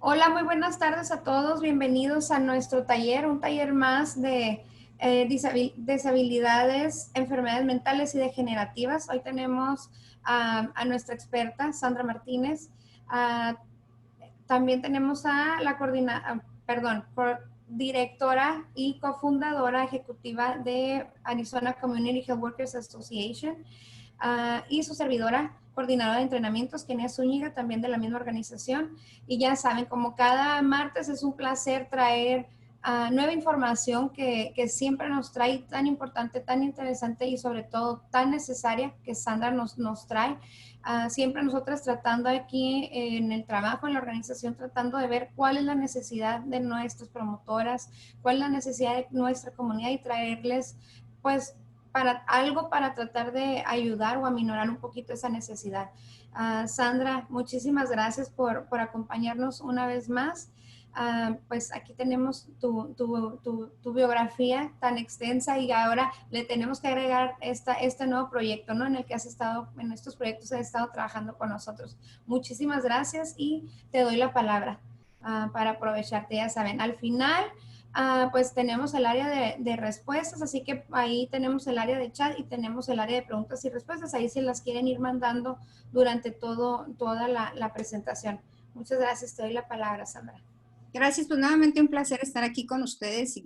Hola, muy buenas tardes a todos. Bienvenidos a nuestro taller, un taller más de disabilidades, enfermedades mentales y degenerativas. Hoy tenemos a nuestra experta, Sandra Martínez. Ah, También tenemos a la directora y cofundadora ejecutiva de Arizona Community Health Workers Association, y su servidora, coordinadora de entrenamientos, Kenia Zúñiga, también de la misma organización. Y ya saben, como cada martes es un placer traer nueva información que siempre nos trae tan importante, tan interesante y sobre todo tan necesaria que Sandra nos trae. Siempre nosotras tratando aquí en el trabajo, en la organización, tratando de ver cuál es la necesidad de nuestras promotoras, cuál es la necesidad de nuestra comunidad y traerles pues para tratar de ayudar o aminorar un poquito esa necesidad. Sandra, muchísimas gracias por acompañarnos una vez más. Pues aquí tenemos tu biografía tan extensa y ahora le tenemos que agregar este nuevo proyecto, ¿no? En el que has estado, en estos proyectos has estado trabajando con nosotros. Muchísimas gracias y te doy la palabra para aprovecharte. Ya saben, al final pues tenemos el área de respuestas, así que ahí tenemos el área de chat y tenemos el área de preguntas y respuestas. Ahí se las quieren ir mandando durante toda la presentación. Muchas gracias. Te doy la palabra, Sandra. Gracias, pues nuevamente un placer estar aquí con ustedes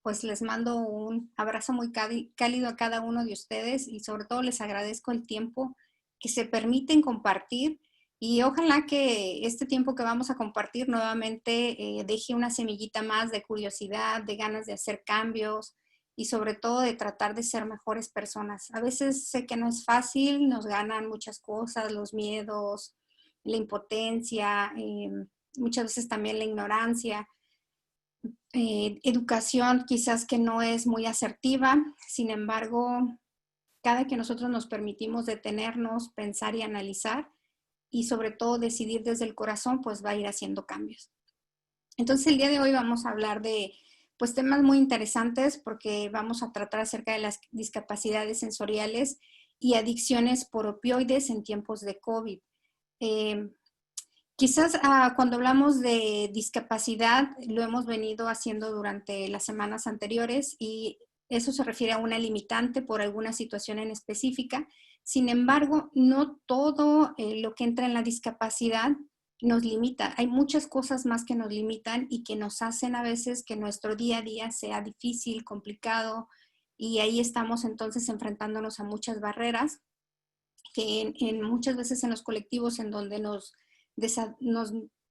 pues les mando un abrazo muy cálido a cada uno de ustedes y sobre todo les agradezco el tiempo que se permiten compartir y ojalá que este tiempo que vamos a compartir nuevamente deje una semillita más de curiosidad, de ganas de hacer cambios y sobre todo de tratar de ser mejores personas. A veces sé que no es fácil, nos ganan muchas cosas, los miedos, la impotencia, muchas veces también la ignorancia, educación quizás que no es muy asertiva, sin embargo, cada que nosotros nos permitimos detenernos, pensar y analizar y sobre todo decidir desde el corazón, pues va a ir haciendo cambios. Entonces el día de hoy vamos a hablar de pues temas muy interesantes porque vamos a tratar acerca de las discapacidades sensoriales y adicciones por opioides en tiempos de COVID. Eh, Quizás cuando hablamos de discapacidad lo hemos venido haciendo durante las semanas anteriores y eso se refiere a una limitante por alguna situación en específica. Sin embargo, no todo lo que entra en la discapacidad nos limita. Hay muchas cosas más que nos limitan y que nos hacen a veces que nuestro día a día sea difícil, complicado y ahí estamos entonces enfrentándonos a muchas barreras que muchas veces en los colectivos en donde nos,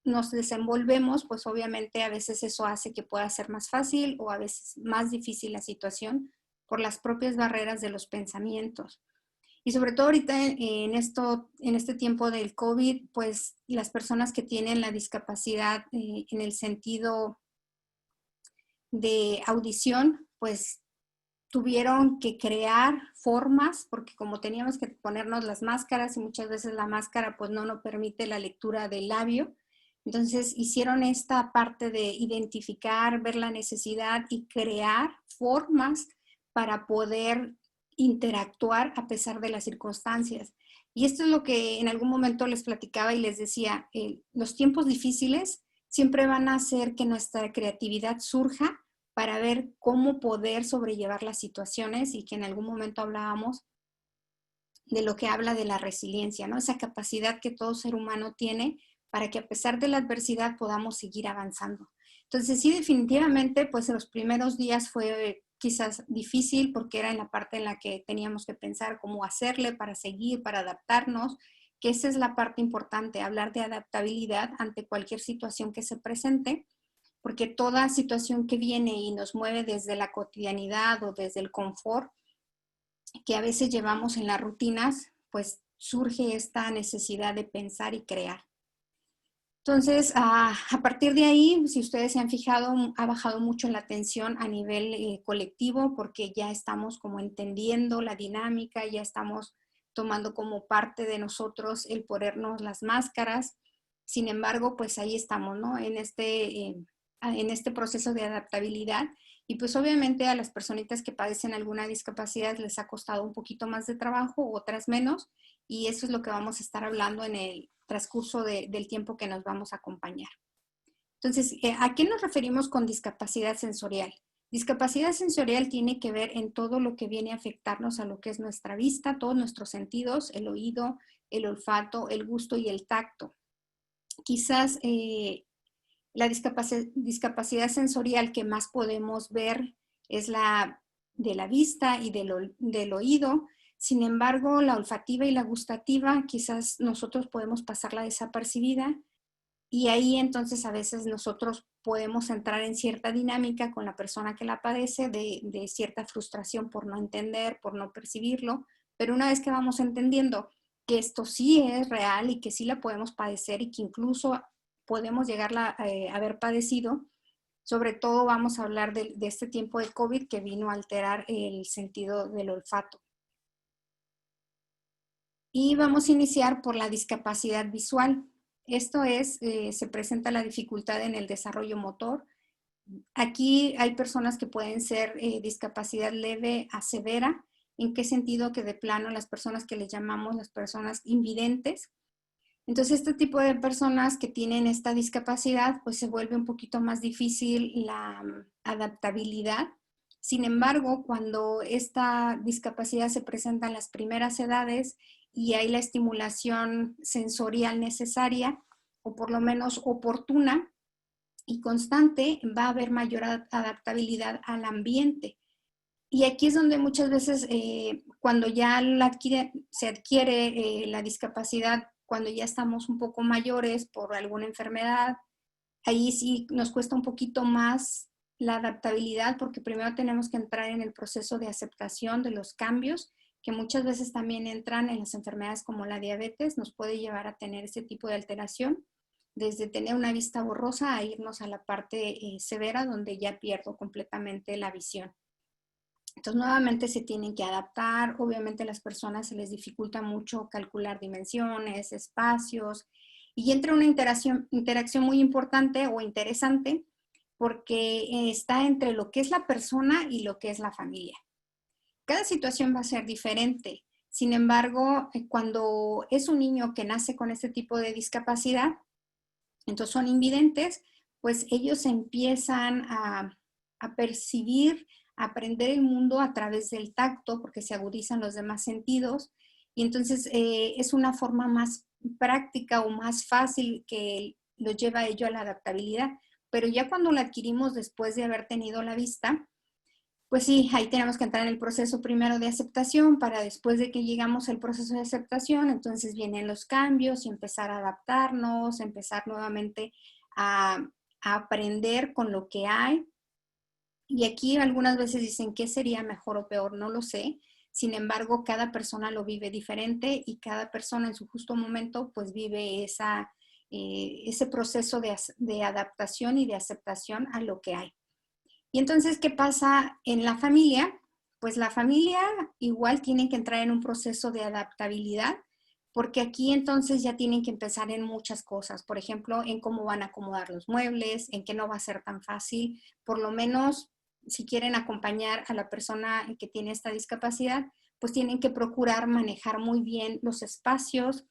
nos desenvolvemos, pues obviamente a veces eso hace que pueda ser más fácil o a veces más difícil la situación por las propias barreras de los pensamientos. Y sobre todo ahorita en este tiempo del COVID, pues las personas que tienen la discapacidad en el sentido de audición, pues tuvieron que crear formas, porque como teníamos que ponernos las máscaras y muchas veces la máscara pues no nos permite la lectura del labio, entonces hicieron esta parte de identificar, ver la necesidad y crear formas para poder interactuar a pesar de las circunstancias. Y esto es lo que en algún momento les platicaba y les decía, los tiempos difíciles siempre van a hacer que nuestra creatividad surja para ver cómo poder sobrellevar las situaciones y que en algún momento hablábamos de lo que habla de la resiliencia, ¿no? Esa capacidad que todo ser humano tiene para que a pesar de la adversidad podamos seguir avanzando. Entonces, sí, definitivamente, pues los primeros días fue quizás difícil porque era en la parte en la que teníamos que pensar cómo hacerle para seguir, para adaptarnos, que esa es la parte importante, hablar de adaptabilidad ante cualquier situación que se presente porque toda situación que viene y nos mueve desde la cotidianidad o desde el confort que a veces llevamos en las rutinas, pues surge esta necesidad de pensar y crear. Entonces, a partir de ahí, si ustedes se han fijado, ha bajado mucho la tensión a nivel colectivo porque ya estamos como entendiendo la dinámica, ya estamos tomando como parte de nosotros el ponernos las máscaras. Sin embargo, pues ahí estamos, ¿no? En este proceso de adaptabilidad. Y pues obviamente a las personitas que padecen alguna discapacidad les ha costado un poquito más de trabajo, otras menos. Y eso es lo que vamos a estar hablando en el transcurso del tiempo que nos vamos a acompañar. Entonces, ¿a qué nos referimos con discapacidad sensorial? Discapacidad sensorial tiene que ver en todo lo que viene a afectarnos a lo que es nuestra vista, todos nuestros sentidos, el oído, el olfato, el gusto y el tacto. Quizás la discapacidad sensorial que más podemos ver es la de la vista y del oído. Sin embargo, la olfativa y la gustativa quizás nosotros podemos pasarla desapercibida. Y ahí entonces a veces nosotros podemos entrar en cierta dinámica con la persona que la padece de cierta frustración por no entender, por no percibirlo, pero una vez que vamos entendiendo que esto sí es real y que sí la podemos padecer y que incluso podemos llegarla a haber padecido, sobre todo vamos a hablar de este tiempo de COVID que vino a alterar el sentido del olfato. Y vamos a iniciar por la discapacidad visual. Esto es, se presenta la dificultad en el desarrollo motor. Aquí hay personas que pueden ser discapacidad leve a severa. ¿En qué sentido? Que de plano las personas que les llamamos las personas invidentes. Entonces, este tipo de personas que tienen esta discapacidad, pues se vuelve un poquito más difícil la adaptabilidad. Sin embargo, cuando esta discapacidad se presenta en las primeras edades y hay la estimulación sensorial necesaria, o por lo menos oportuna y constante, va a haber mayor adaptabilidad al ambiente. Y aquí es donde muchas veces cuando ya se adquiere la discapacidad, cuando ya estamos un poco mayores por alguna enfermedad, ahí sí nos cuesta un poquito más la adaptabilidad porque primero tenemos que entrar en el proceso de aceptación de los cambios, que muchas veces también entran en las enfermedades como la diabetes, nos puede llevar a tener ese tipo de alteración, desde tener una vista borrosa a irnos a la parte severa donde ya pierdo completamente la visión. Entonces, nuevamente se tienen que adaptar. Obviamente a las personas se les dificulta mucho calcular dimensiones, espacios, y entra una interacción muy importante o interesante porque está entre lo que es la persona y lo que es la familia. Cada situación va a ser diferente. Sin embargo, cuando es un niño que nace con este tipo de discapacidad, entonces son invidentes, pues ellos empiezan a percibir, a aprender el mundo a través del tacto, porque se agudizan los demás sentidos, y entonces es una forma más práctica o más fácil que lo lleva a ello a la adaptabilidad. Pero ya cuando la adquirimos después de haber tenido la vista, pues sí, ahí tenemos que entrar en el proceso primero de aceptación para después de que llegamos al proceso de aceptación, entonces vienen los cambios y empezar a adaptarnos, empezar nuevamente a aprender con lo que hay. Y aquí algunas veces dicen qué sería mejor o peor, no lo sé. Sin embargo, cada persona lo vive diferente y cada persona en su justo momento pues vive ese proceso de adaptación y de aceptación a lo que hay. Y entonces, ¿qué pasa en la familia? Pues la familia igual tiene que entrar en un proceso de adaptabilidad, porque aquí entonces ya tienen que empezar en muchas cosas, por ejemplo, en cómo van a acomodar los muebles, en qué no va a ser tan fácil, por lo menos si quieren acompañar a la persona que tiene esta discapacidad, pues tienen que procurar manejar muy bien los espacios,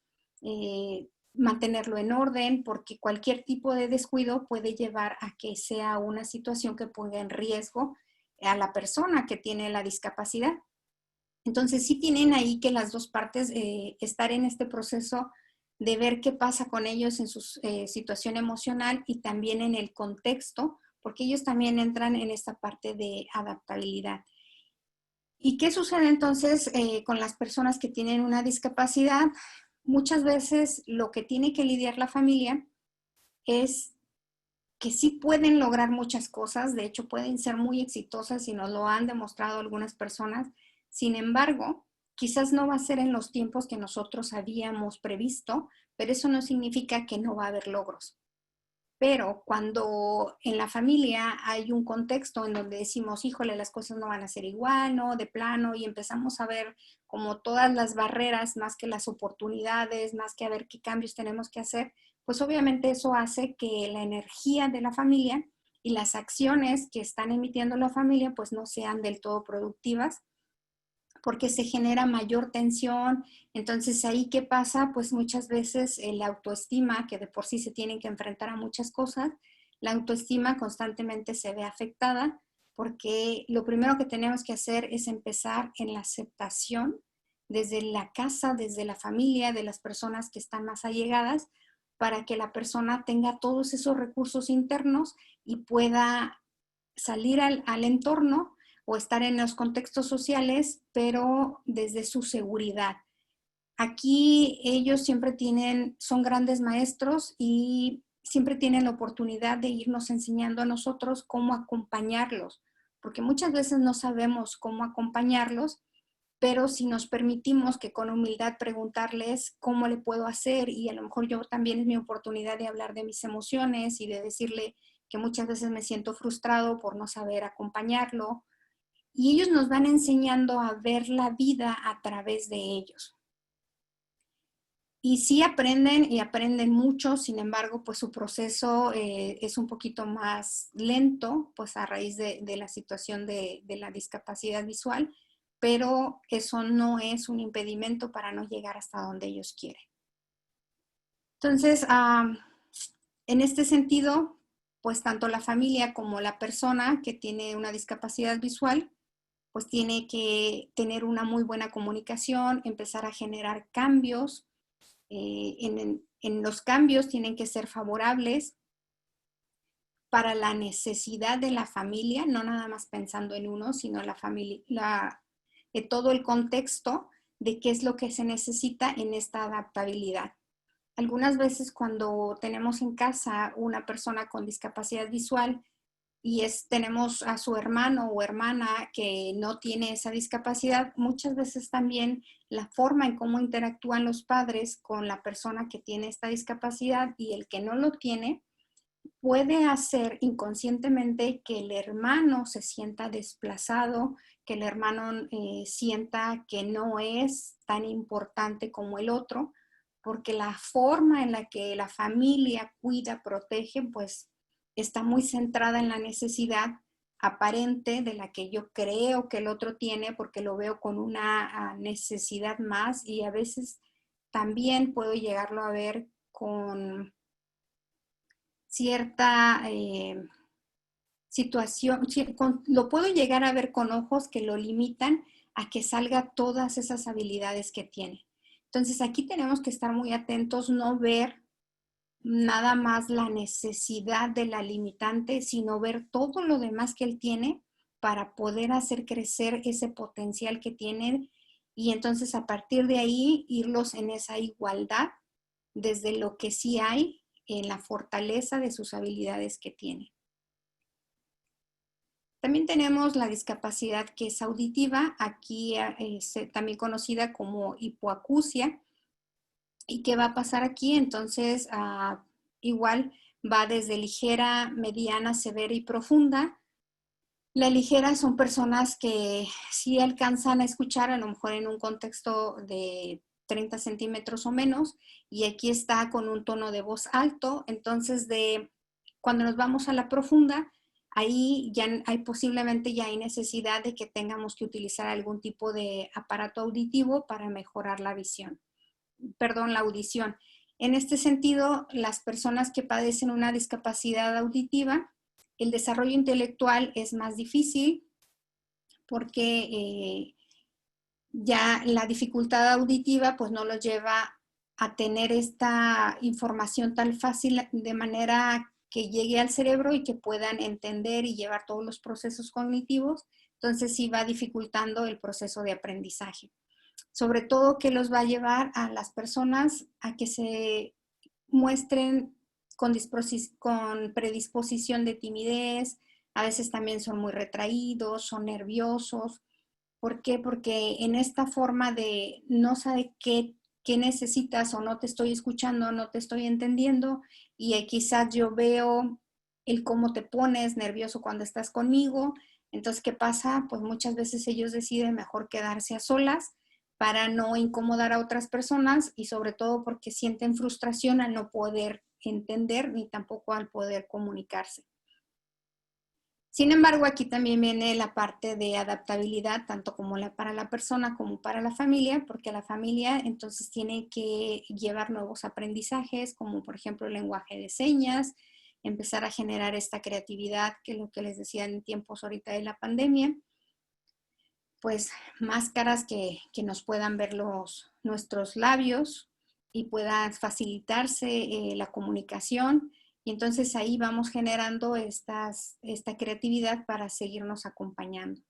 mantenerlo en orden, porque cualquier tipo de descuido puede llevar a que sea una situación que ponga en riesgo a la persona que tiene la discapacidad. Entonces sí tienen ahí que las dos partes estar en este proceso de ver qué pasa con ellos en su situación emocional y también en el contexto, porque ellos también entran en esta parte de adaptabilidad. ¿Y qué sucede entonces con las personas que tienen una discapacidad? Muchas veces lo que tiene que lidiar la familia es que sí pueden lograr muchas cosas, de hecho pueden ser muy exitosas y nos lo han demostrado algunas personas. Sin embargo, quizás no va a ser en los tiempos que nosotros habíamos previsto, pero eso no significa que no va a haber logros. Pero cuando en la familia hay un contexto en donde decimos, híjole, las cosas no van a ser igual, ¿no? De plano, y empezamos a ver como todas las barreras, más que las oportunidades, más que a ver qué cambios tenemos que hacer, pues obviamente eso hace que la energía de la familia y las acciones que están emitiendo la familia, pues no sean del todo productivas, porque se genera mayor tensión. Entonces, ¿ahí qué pasa? Pues muchas veces la autoestima, que de por sí se tienen que enfrentar a muchas cosas, la autoestima constantemente se ve afectada, porque lo primero que tenemos que hacer es empezar en la aceptación desde la casa, desde la familia, de las personas que están más allegadas, para que la persona tenga todos esos recursos internos y pueda salir al entorno o estar en los contextos sociales, pero desde su seguridad. Aquí ellos siempre son grandes maestros y siempre tienen la oportunidad de irnos enseñando a nosotros cómo acompañarlos, porque muchas veces no sabemos cómo acompañarlos, pero si nos permitimos que con humildad preguntarles cómo le puedo hacer, y a lo mejor yo también es mi oportunidad de hablar de mis emociones y de decirle que muchas veces me siento frustrado por no saber acompañarlo, y ellos nos van enseñando a ver la vida a través de ellos. Y sí aprenden y aprenden mucho, sin embargo, pues su proceso es un poquito más lento, pues a raíz de la situación de la discapacidad visual, pero eso no es un impedimento para no llegar hasta donde ellos quieren. Entonces, en este sentido, pues tanto la familia como la persona que tiene una discapacidad visual, pues tiene que tener una muy buena comunicación, empezar a generar cambios. En los cambios tienen que ser favorables para la necesidad de la familia, no nada más pensando en uno, sino la familia, de todo el contexto de qué es lo que se necesita en esta adaptabilidad. Algunas veces cuando tenemos en casa una persona con discapacidad visual y tenemos a su hermano o hermana que no tiene esa discapacidad, muchas veces también la forma en cómo interactúan los padres con la persona que tiene esta discapacidad y el que no lo tiene, puede hacer inconscientemente que el hermano se sienta desplazado, que el hermano sienta que no es tan importante como el otro, porque la forma en la que la familia cuida, protege, pues está muy centrada en la necesidad aparente de la que yo creo que el otro tiene, porque lo veo con una necesidad más, y a veces también puedo llegarlo a ver con cierta situación, lo puedo llegar a ver con ojos que lo limitan a que salga todas esas habilidades que tiene. Entonces aquí tenemos que estar muy atentos, no ver nada más la necesidad de la limitante, sino ver todo lo demás que él tiene para poder hacer crecer ese potencial que tienen, y entonces a partir de ahí irlos en esa igualdad desde lo que sí hay en la fortaleza de sus habilidades que tiene. También tenemos la discapacidad que es auditiva, aquí es también conocida como hipoacusia. ¿Y qué va a pasar aquí? Entonces, igual va desde ligera, mediana, severa y profunda. La ligera son personas que sí alcanzan a escuchar, a lo mejor en un contexto de 30 centímetros o menos, y aquí está con un tono de voz alto. Entonces, cuando nos vamos a la profunda, ahí ya posiblemente ya hay necesidad de que tengamos que utilizar algún tipo de aparato auditivo para mejorar la visión. La audición. En este sentido, las personas que padecen una discapacidad auditiva, el desarrollo intelectual es más difícil porque ya la dificultad auditiva pues no los lleva a tener esta información tan fácil de manera que llegue al cerebro y que puedan entender y llevar todos los procesos cognitivos. Entonces sí va dificultando el proceso de aprendizaje. Sobre todo que los va a llevar a las personas a que se muestren con predisposición de timidez, a veces también son muy retraídos, son nerviosos. ¿Por qué? Porque en esta forma de no saber qué necesitas, o no te estoy escuchando, no te estoy entendiendo, y quizás yo veo el cómo te pones nervioso cuando estás conmigo. Entonces, ¿qué pasa? Pues muchas veces ellos deciden mejor quedarse a solas para no incomodar a otras personas, y sobre todo porque sienten frustración al no poder entender ni tampoco al poder comunicarse. Sin embargo, aquí también viene la parte de adaptabilidad, tanto como para la persona como para la familia, porque la familia entonces tiene que llevar nuevos aprendizajes, como por ejemplo el lenguaje de señas, empezar a generar esta creatividad, que es lo que les decía en tiempos ahorita de la pandemia, pues máscaras que nos puedan ver nuestros labios y pueda facilitarse la comunicación. Y entonces ahí vamos generando esta creatividad para seguirnos acompañando.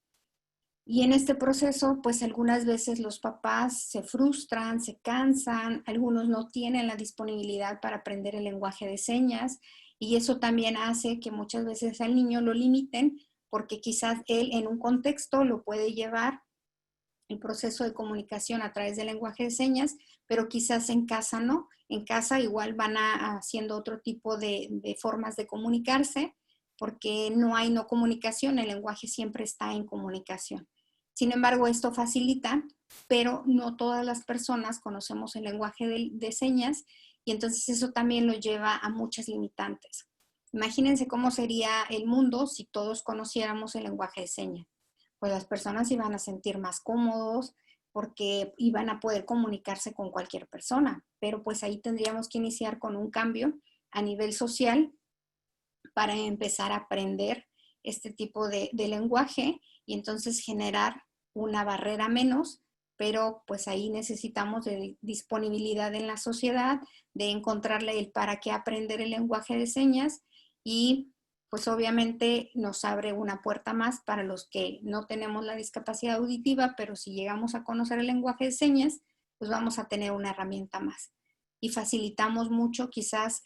Y en este proceso, pues algunas veces los papás se frustran, se cansan, algunos no tienen la disponibilidad para aprender el lenguaje de señas y eso también hace que muchas veces al niño lo limiten porque quizás él en un contexto lo puede llevar el proceso de comunicación a través del lenguaje de señas, pero quizás en casa no. En casa igual van haciendo otro tipo de formas de comunicarse porque no hay no comunicación, el lenguaje siempre está en comunicación. Sin embargo, esto facilita, pero no todas las personas conocemos el lenguaje de señas y entonces eso también lo lleva a muchas limitantes. Imagínense cómo sería el mundo si todos conociéramos el lenguaje de señas. Pues las personas iban a sentir más cómodos porque iban a poder comunicarse con cualquier persona, pero pues ahí tendríamos que iniciar con un cambio a nivel social para empezar a aprender este tipo de lenguaje y entonces generar una barrera menos, pero pues ahí necesitamos de disponibilidad en la sociedad, de encontrarle el para qué aprender el lenguaje de señas y pues obviamente nos abre una puerta más para los que no tenemos la discapacidad auditiva, pero si llegamos a conocer el lenguaje de señas, pues vamos a tener una herramienta más y facilitamos mucho quizás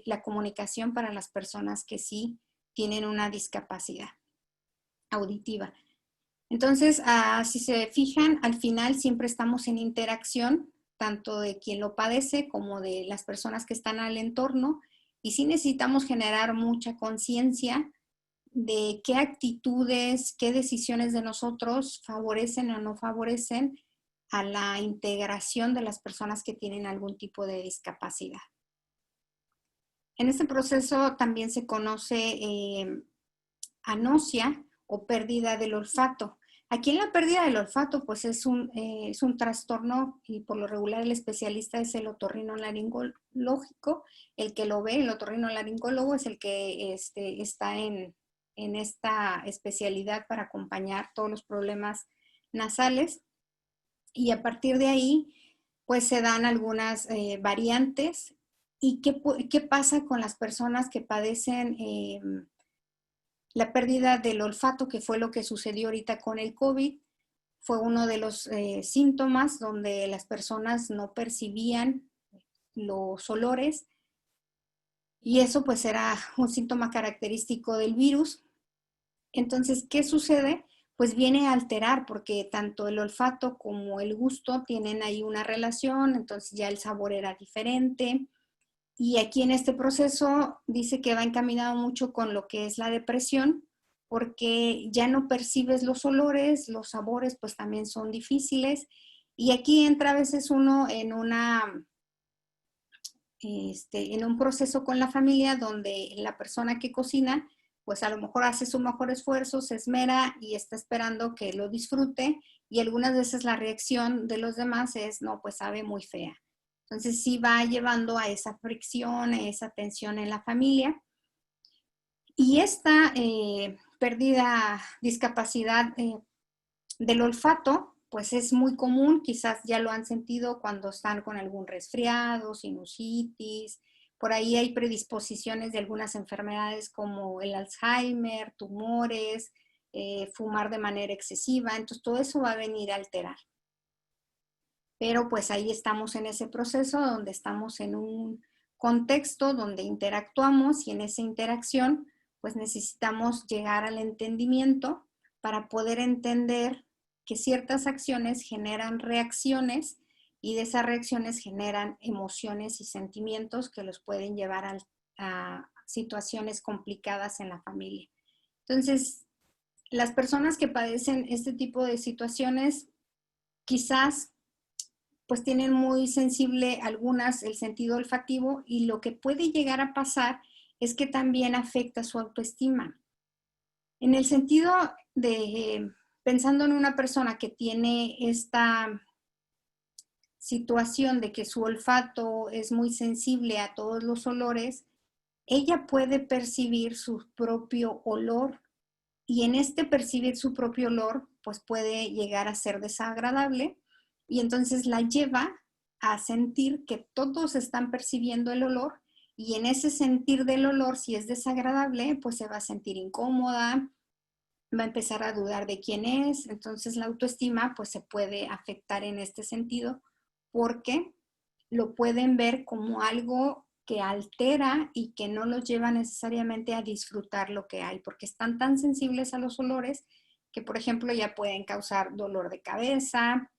la comunicación para las personas que sí tienen una discapacidad auditiva. Entonces, si se fijan, al final siempre estamos en interacción, tanto de quien lo padece como de las personas que están al entorno, y sí necesitamos generar mucha conciencia de qué actitudes, qué decisiones de nosotros favorecen o no favorecen a la integración de las personas que tienen algún tipo de discapacidad. En este proceso también se conoce anosia o pérdida del olfato. Aquí en la pérdida del olfato, pues es un trastorno y por lo regular el especialista es el otorrinolaringológico, el que lo ve, el otorrinolaringólogo es el que está en esta especialidad para acompañar todos los problemas nasales y a partir de ahí, pues se dan algunas variantes. ¿Y qué pasa con las personas que padecen la pérdida del olfato, que fue lo que sucedió ahorita con el COVID? Fue uno de los síntomas donde las personas no percibían los olores y eso pues era un síntoma característico del virus. Entonces, ¿qué sucede? Pues viene a alterar porque tanto el olfato como el gusto tienen ahí una relación, entonces ya el sabor era diferente. Y aquí en este proceso dice que va encaminado mucho con lo que es la depresión, porque ya no percibes los olores, los sabores pues también son difíciles. Y aquí entra a veces uno en en un proceso con la familia donde la persona que cocina pues a lo mejor hace su mejor esfuerzo, se esmera y está esperando que lo disfrute y algunas veces la reacción de los demás es, no, pues sabe muy fea. Entonces sí va llevando a esa fricción, a esa tensión en la familia. Y esta pérdida, discapacidad del olfato, pues es muy común, quizás ya lo han sentido cuando están con algún resfriado, sinusitis, por ahí hay predisposiciones de algunas enfermedades como el Alzheimer, tumores, fumar de manera excesiva, entonces todo eso va a venir a alterar. Pero pues ahí estamos en ese proceso donde estamos en un contexto donde interactuamos y en esa interacción pues necesitamos llegar al entendimiento para poder entender que ciertas acciones generan reacciones y de esas reacciones generan emociones y sentimientos que los pueden llevar a situaciones complicadas en la familia. Entonces, las personas que padecen este tipo de situaciones quizás pues tienen muy sensible algunas el sentido olfativo y lo que puede llegar a pasar es que también afecta su autoestima. En el sentido de, pensando en una persona que tiene esta situación de que su olfato es muy sensible a todos los olores, ella puede percibir su propio olor y en este percibir su propio olor, pues puede llegar a ser desagradable y entonces la lleva a sentir que todos están percibiendo el olor y en ese sentir del olor, si es desagradable, pues se va a sentir incómoda, va a empezar a dudar de quién es, entonces la autoestima pues se puede afectar en este sentido porque lo pueden ver como algo que altera y que no los lleva necesariamente a disfrutar lo que hay, porque están tan sensibles a los olores que, por ejemplo, ya pueden causar dolor de cabeza,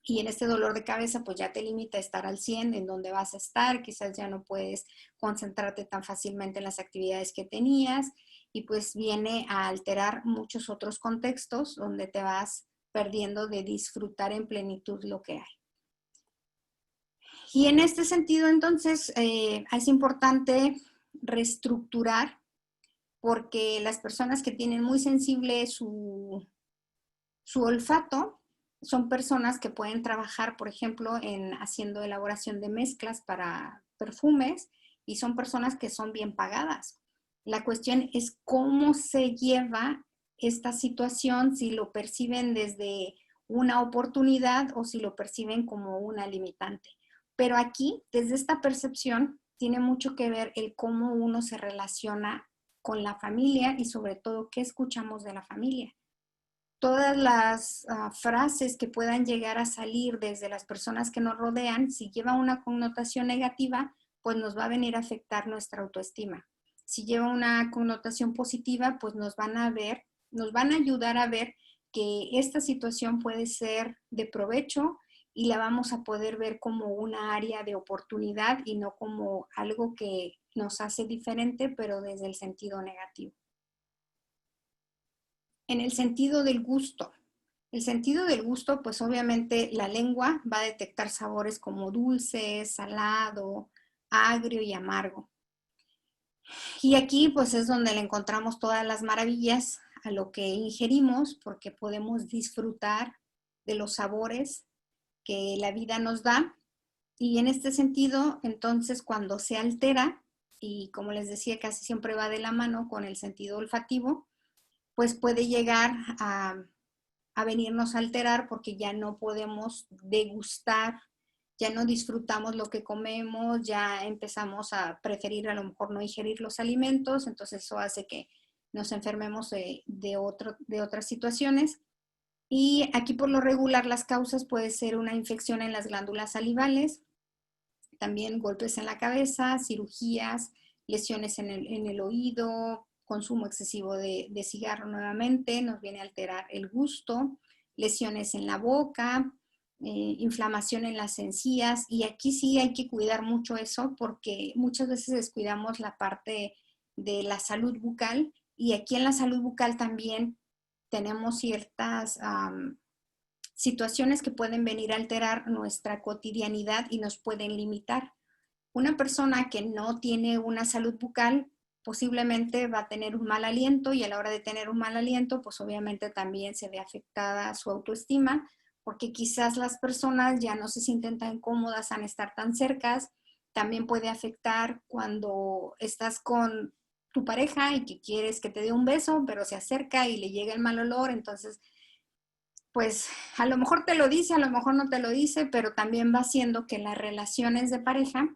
y en este dolor de cabeza pues ya te limita a estar al 100 en donde vas a estar, quizás ya no puedes concentrarte tan fácilmente en las actividades que tenías y pues viene a alterar muchos otros contextos donde te vas perdiendo de disfrutar en plenitud lo que hay. Y en este sentido entonces es importante reestructurar porque las personas que tienen muy sensible su olfato son personas que pueden trabajar, por ejemplo, en haciendo elaboración de mezclas para perfumes y son personas que son bien pagadas. La cuestión es cómo se lleva esta situación, si lo perciben desde una oportunidad o si lo perciben como una limitante. Pero aquí, desde esta percepción, tiene mucho que ver el cómo uno se relaciona con la familia y sobre todo qué escuchamos de la familia. Todas las frases que puedan llegar a salir desde las personas que nos rodean, si lleva una connotación negativa, pues nos va a venir a afectar nuestra autoestima. Si lleva una connotación positiva, pues nos van a ayudar a ver que esta situación puede ser de provecho y la vamos a poder ver como una área de oportunidad y no como algo que nos hace diferente, pero desde el sentido negativo. En el sentido del gusto. El sentido del gusto, pues obviamente la lengua va a detectar sabores como dulce, salado, agrio y amargo. Y aquí pues es donde le encontramos todas las maravillas a lo que ingerimos porque podemos disfrutar de los sabores que la vida nos da. Y en este sentido, entonces cuando se altera, y como les decía, casi siempre va de la mano con el sentido olfativo, pues puede llegar a venirnos a alterar porque ya no podemos degustar, ya no disfrutamos lo que comemos, ya empezamos a preferir a lo mejor no ingerir los alimentos, entonces eso hace que nos enfermemos de otras situaciones. Y aquí por lo regular las causas puede ser una infección en las glándulas salivales, también golpes en la cabeza, cirugías, lesiones en el oído, consumo excesivo de cigarro nuevamente, nos viene a alterar el gusto, lesiones en la boca, inflamación en las encías y aquí sí hay que cuidar mucho eso porque muchas veces descuidamos la parte de la salud bucal y aquí en la salud bucal también tenemos ciertas situaciones que pueden venir a alterar nuestra cotidianidad y nos pueden limitar. Una persona que no tiene una salud bucal posiblemente va a tener un mal aliento y a la hora de tener un mal aliento, pues obviamente también se ve afectada su autoestima porque quizás las personas ya no se sienten tan cómodas al estar tan cercas. También puede afectar cuando estás con tu pareja y que quieres que te dé un beso, pero se acerca y le llega el mal olor, entonces pues a lo mejor te lo dice, a lo mejor no te lo dice, pero también va haciendo que las relaciones de pareja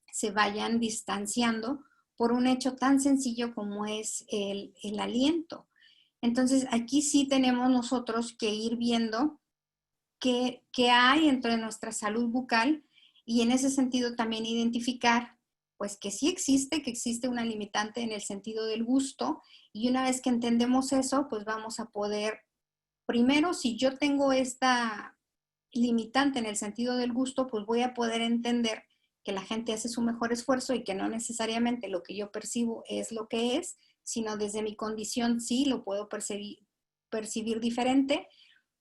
se vayan distanciando por un hecho tan sencillo como es el aliento. Entonces aquí sí tenemos nosotros que ir viendo qué hay entre nuestra salud bucal y en ese sentido también identificar pues que sí existe, que existe una limitante en el sentido del gusto y una vez que entendemos eso, pues vamos a poder primero, si yo tengo esta limitante en el sentido del gusto, pues voy a poder entender que la gente hace su mejor esfuerzo y que no necesariamente lo que yo percibo es lo que es, sino desde mi condición sí lo puedo percibir diferente,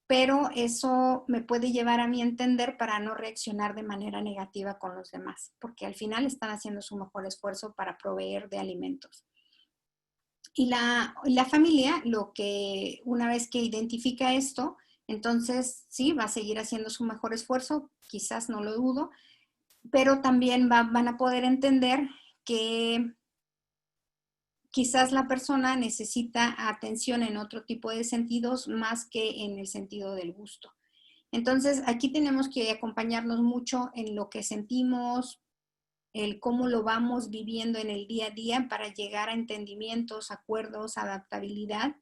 pero eso me puede llevar a mí a entender para no reaccionar de manera negativa con los demás, porque al final están haciendo su mejor esfuerzo para proveer de alimentos. Y la familia, lo que una vez que identifica esto, entonces sí, va a seguir haciendo su mejor esfuerzo, quizás no lo dudo, pero también van a poder entender que quizás la persona necesita atención en otro tipo de sentidos más que en el sentido del gusto. Entonces, aquí tenemos que acompañarnos mucho en lo que sentimos, el cómo lo vamos viviendo en el día a día para llegar a entendimientos, acuerdos, adaptabilidad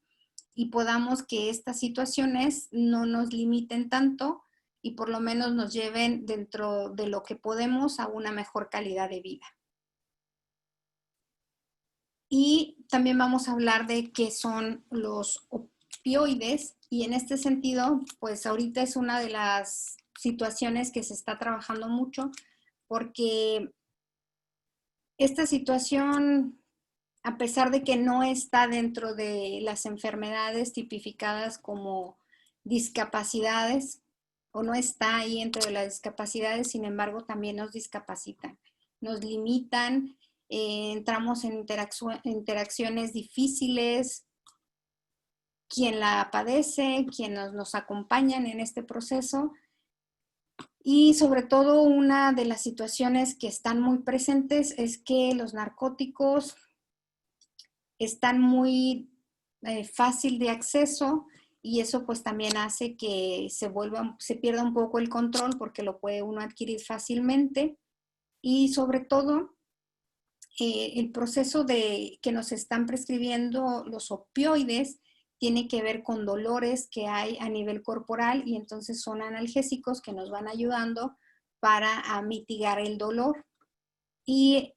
y podamos que estas situaciones no nos limiten tanto y por lo menos nos lleven dentro de lo que podemos a una mejor calidad de vida. Y también vamos a hablar de qué son los opioides y en este sentido, pues ahorita es una de las situaciones que se está trabajando mucho porque esta situación, a pesar de que no está dentro de las enfermedades tipificadas como discapacidades o no está ahí entre las discapacidades, sin embargo, también nos discapacitan, nos limitan, entramos en interacciones difíciles, quien la padece, quienes nos acompañan en este proceso. Y sobre todo una de las situaciones que están muy presentes es que los narcóticos están muy fácil de acceso y eso pues también hace que se pierda un poco el control porque lo puede uno adquirir fácilmente y sobre todo el proceso que nos están prescribiendo los opioides tiene que ver con dolores que hay a nivel corporal y entonces son analgésicos que nos van ayudando para mitigar el dolor. Y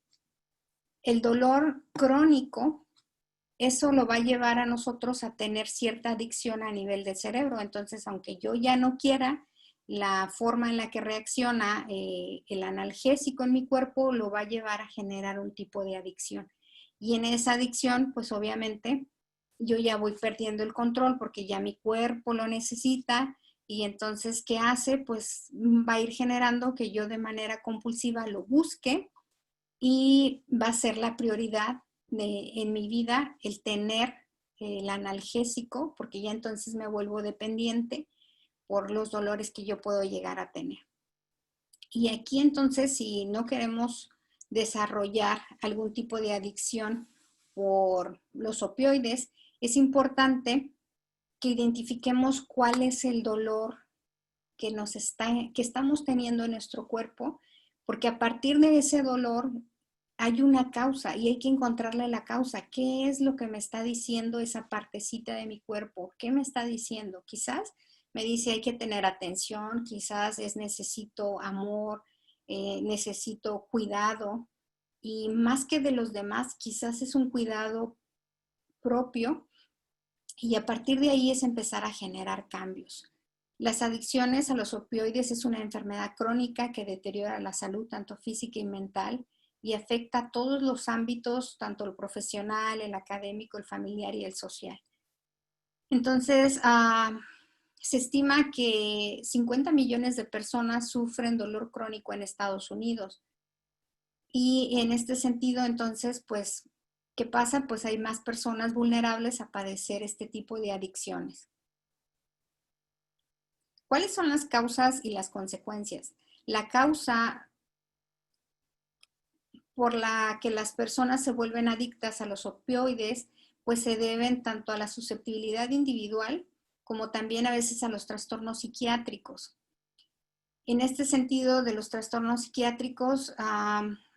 el dolor crónico, eso lo va a llevar a nosotros a tener cierta adicción a nivel del cerebro. Entonces, aunque yo ya no quiera, la forma en la que reacciona el analgésico en mi cuerpo lo va a llevar a generar un tipo de adicción. Y en esa adicción, pues obviamente, yo ya voy perdiendo el control porque ya mi cuerpo lo necesita y entonces, ¿qué hace? Pues va a ir generando que yo de manera compulsiva lo busque y va a ser la prioridad en mi vida el tener el analgésico, porque ya entonces me vuelvo dependiente por los dolores que yo puedo llegar a tener. Y aquí entonces, si no queremos desarrollar algún tipo de adicción por los opioides, es importante que identifiquemos cuál es el dolor que estamos teniendo en nuestro cuerpo, porque a partir de ese dolor hay una causa y hay que encontrarle la causa. ¿Qué es lo que me está diciendo esa partecita de mi cuerpo? ¿Qué me está diciendo? Quizás me dice hay que tener atención, quizás necesito amor, necesito cuidado y más que de los demás, quizás es un cuidado propio y a partir de ahí es empezar a generar cambios. Las adicciones a los opioides es una enfermedad crónica que deteriora la salud tanto física y mental y afecta a todos los ámbitos, tanto el profesional, el académico, el familiar y el social. Entonces, se estima que 50 millones de personas sufren dolor crónico en Estados Unidos. Y en este sentido, entonces, pues, ¿qué pasa? Pues hay más personas vulnerables a padecer este tipo de adicciones. ¿Cuáles son las causas y las consecuencias? La causa por la que las personas se vuelven adictas a los opioides, pues se deben tanto a la susceptibilidad individual como también a veces a los trastornos psiquiátricos. En este sentido de los trastornos psiquiátricos,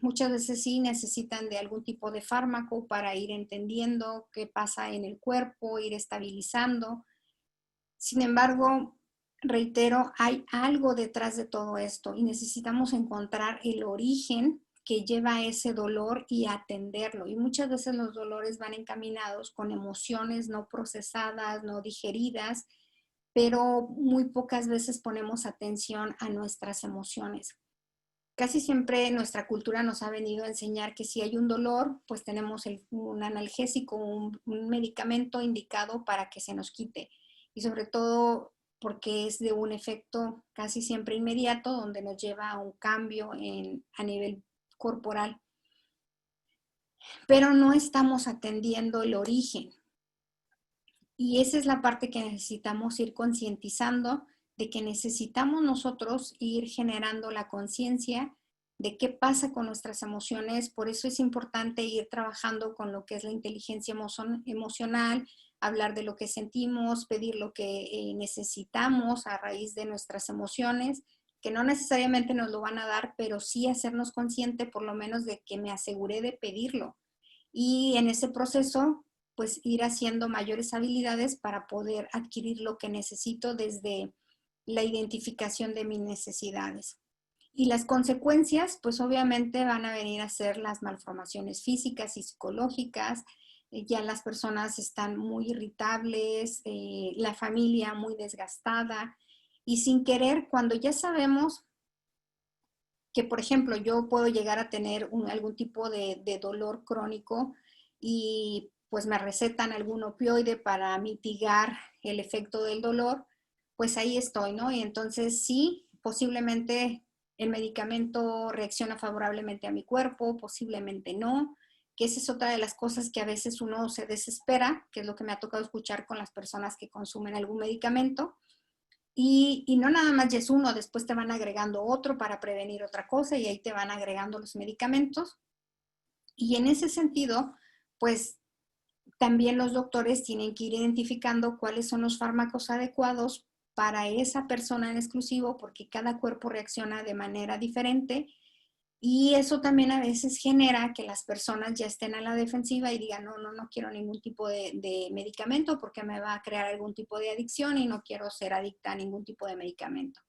muchas veces sí necesitan de algún tipo de fármaco para ir entendiendo qué pasa en el cuerpo, ir estabilizando. Sin embargo, reitero, hay algo detrás de todo esto y necesitamos encontrar el origen que lleva a ese dolor y atenderlo. Y muchas veces los dolores van encaminados con emociones no procesadas, no digeridas, pero muy pocas veces ponemos atención a nuestras emociones. Casi siempre nuestra cultura nos ha venido a enseñar que si hay un dolor, pues tenemos un analgésico, un medicamento indicado para que se nos quite. Y sobre todo porque es de un efecto casi siempre inmediato, donde nos lleva a un cambio a nivel corporal. Pero no estamos atendiendo el origen. Y esa es la parte que necesitamos ir concientizando, de que necesitamos nosotros ir generando la conciencia de qué pasa con nuestras emociones. Por eso es importante ir trabajando con lo que es la inteligencia emocional, hablar de lo que sentimos, pedir lo que necesitamos a raíz de nuestras emociones, que no necesariamente nos lo van a dar, pero sí hacernos consciente por lo menos de que me aseguré de pedirlo. Y en ese proceso, pues ir haciendo mayores habilidades para poder adquirir lo que necesito desde la identificación de mis necesidades. Y las consecuencias, pues obviamente van a venir a ser las malformaciones físicas y psicológicas. Ya las personas están muy irritables, la familia muy desgastada. Y sin querer, cuando ya sabemos que, por ejemplo, yo puedo llegar a tener algún tipo de dolor crónico y pues me recetan algún opioide para mitigar el efecto del dolor, pues ahí estoy, ¿no? Y entonces sí, posiblemente el medicamento reacciona favorablemente a mi cuerpo, posiblemente no, que esa es otra de las cosas que a veces uno se desespera, que es lo que me ha tocado escuchar con las personas que consumen algún medicamento. Y no nada más ya es uno, después te van agregando otro para prevenir otra cosa y ahí te van agregando los medicamentos. Y en ese sentido, pues también los doctores tienen que ir identificando cuáles son los fármacos adecuados para esa persona en exclusivo, porque cada cuerpo reacciona de manera diferente. Y eso también a veces genera que las personas ya estén a la defensiva y digan, no quiero ningún tipo de medicamento porque me va a crear algún tipo de adicción y no quiero ser adicta a ningún tipo de medicamento.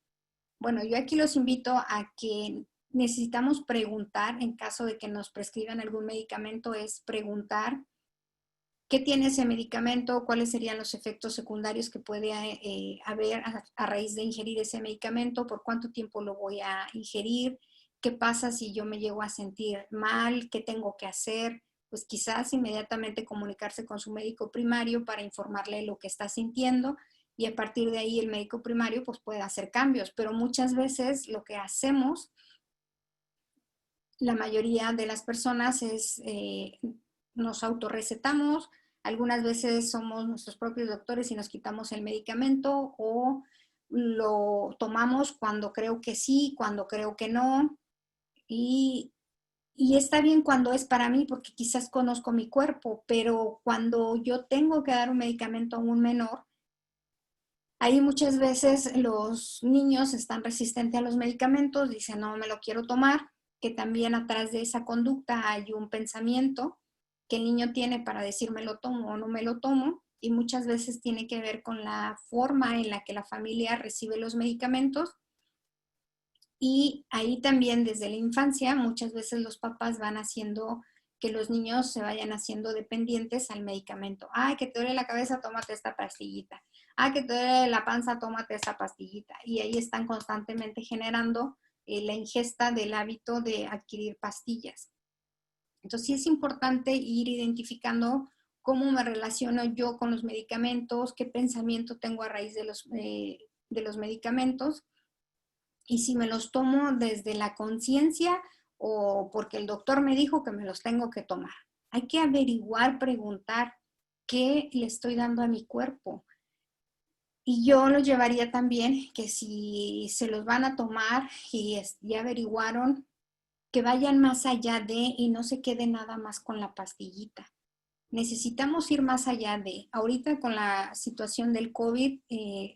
Bueno, yo aquí los invito a que necesitamos preguntar en caso de que nos prescriban algún medicamento, es preguntar qué tiene ese medicamento, cuáles serían los efectos secundarios que puede haber a raíz de ingerir ese medicamento, por cuánto tiempo lo voy a ingerir, qué pasa si yo me llego a sentir mal, qué tengo que hacer, pues quizás inmediatamente comunicarse con su médico primario para informarle lo que está sintiendo y a partir de ahí el médico primario pues puede hacer cambios, pero muchas veces lo que hacemos, la mayoría de las personas es nos autorrecetamos, algunas veces somos nuestros propios doctores y nos quitamos el medicamento o lo tomamos cuando creo que sí, cuando creo que no. Y, y está bien cuando es para mí porque quizás conozco mi cuerpo, pero cuando yo tengo que dar un medicamento a un menor, ahí muchas veces los niños están resistentes a los medicamentos, dicen no me lo quiero tomar, que también atrás de esa conducta hay un pensamiento que el niño tiene para decir me lo tomo o no me lo tomo, y muchas veces tiene que ver con la forma en la que la familia recibe los medicamentos. Y ahí también desde la infancia muchas veces los papás van haciendo que los niños se vayan haciendo dependientes al medicamento. Ay, que te duele la cabeza, tómate esta pastillita. Ay, que te duele la panza, tómate esta pastillita. Y ahí están constantemente generando la ingesta del hábito de adquirir pastillas. Entonces sí es importante ir identificando cómo me relaciono yo con los medicamentos, qué pensamiento tengo a raíz de los medicamentos y si me los tomo desde la conciencia o porque el doctor me dijo que me los tengo que tomar. Hay que averiguar, preguntar qué le estoy dando a mi cuerpo. Y yo lo llevaría también que si se los van a tomar y ya averiguaron, que vayan más allá de y no se quede nada más con la pastillita. Necesitamos ir más allá de, ahorita con la situación del COVID,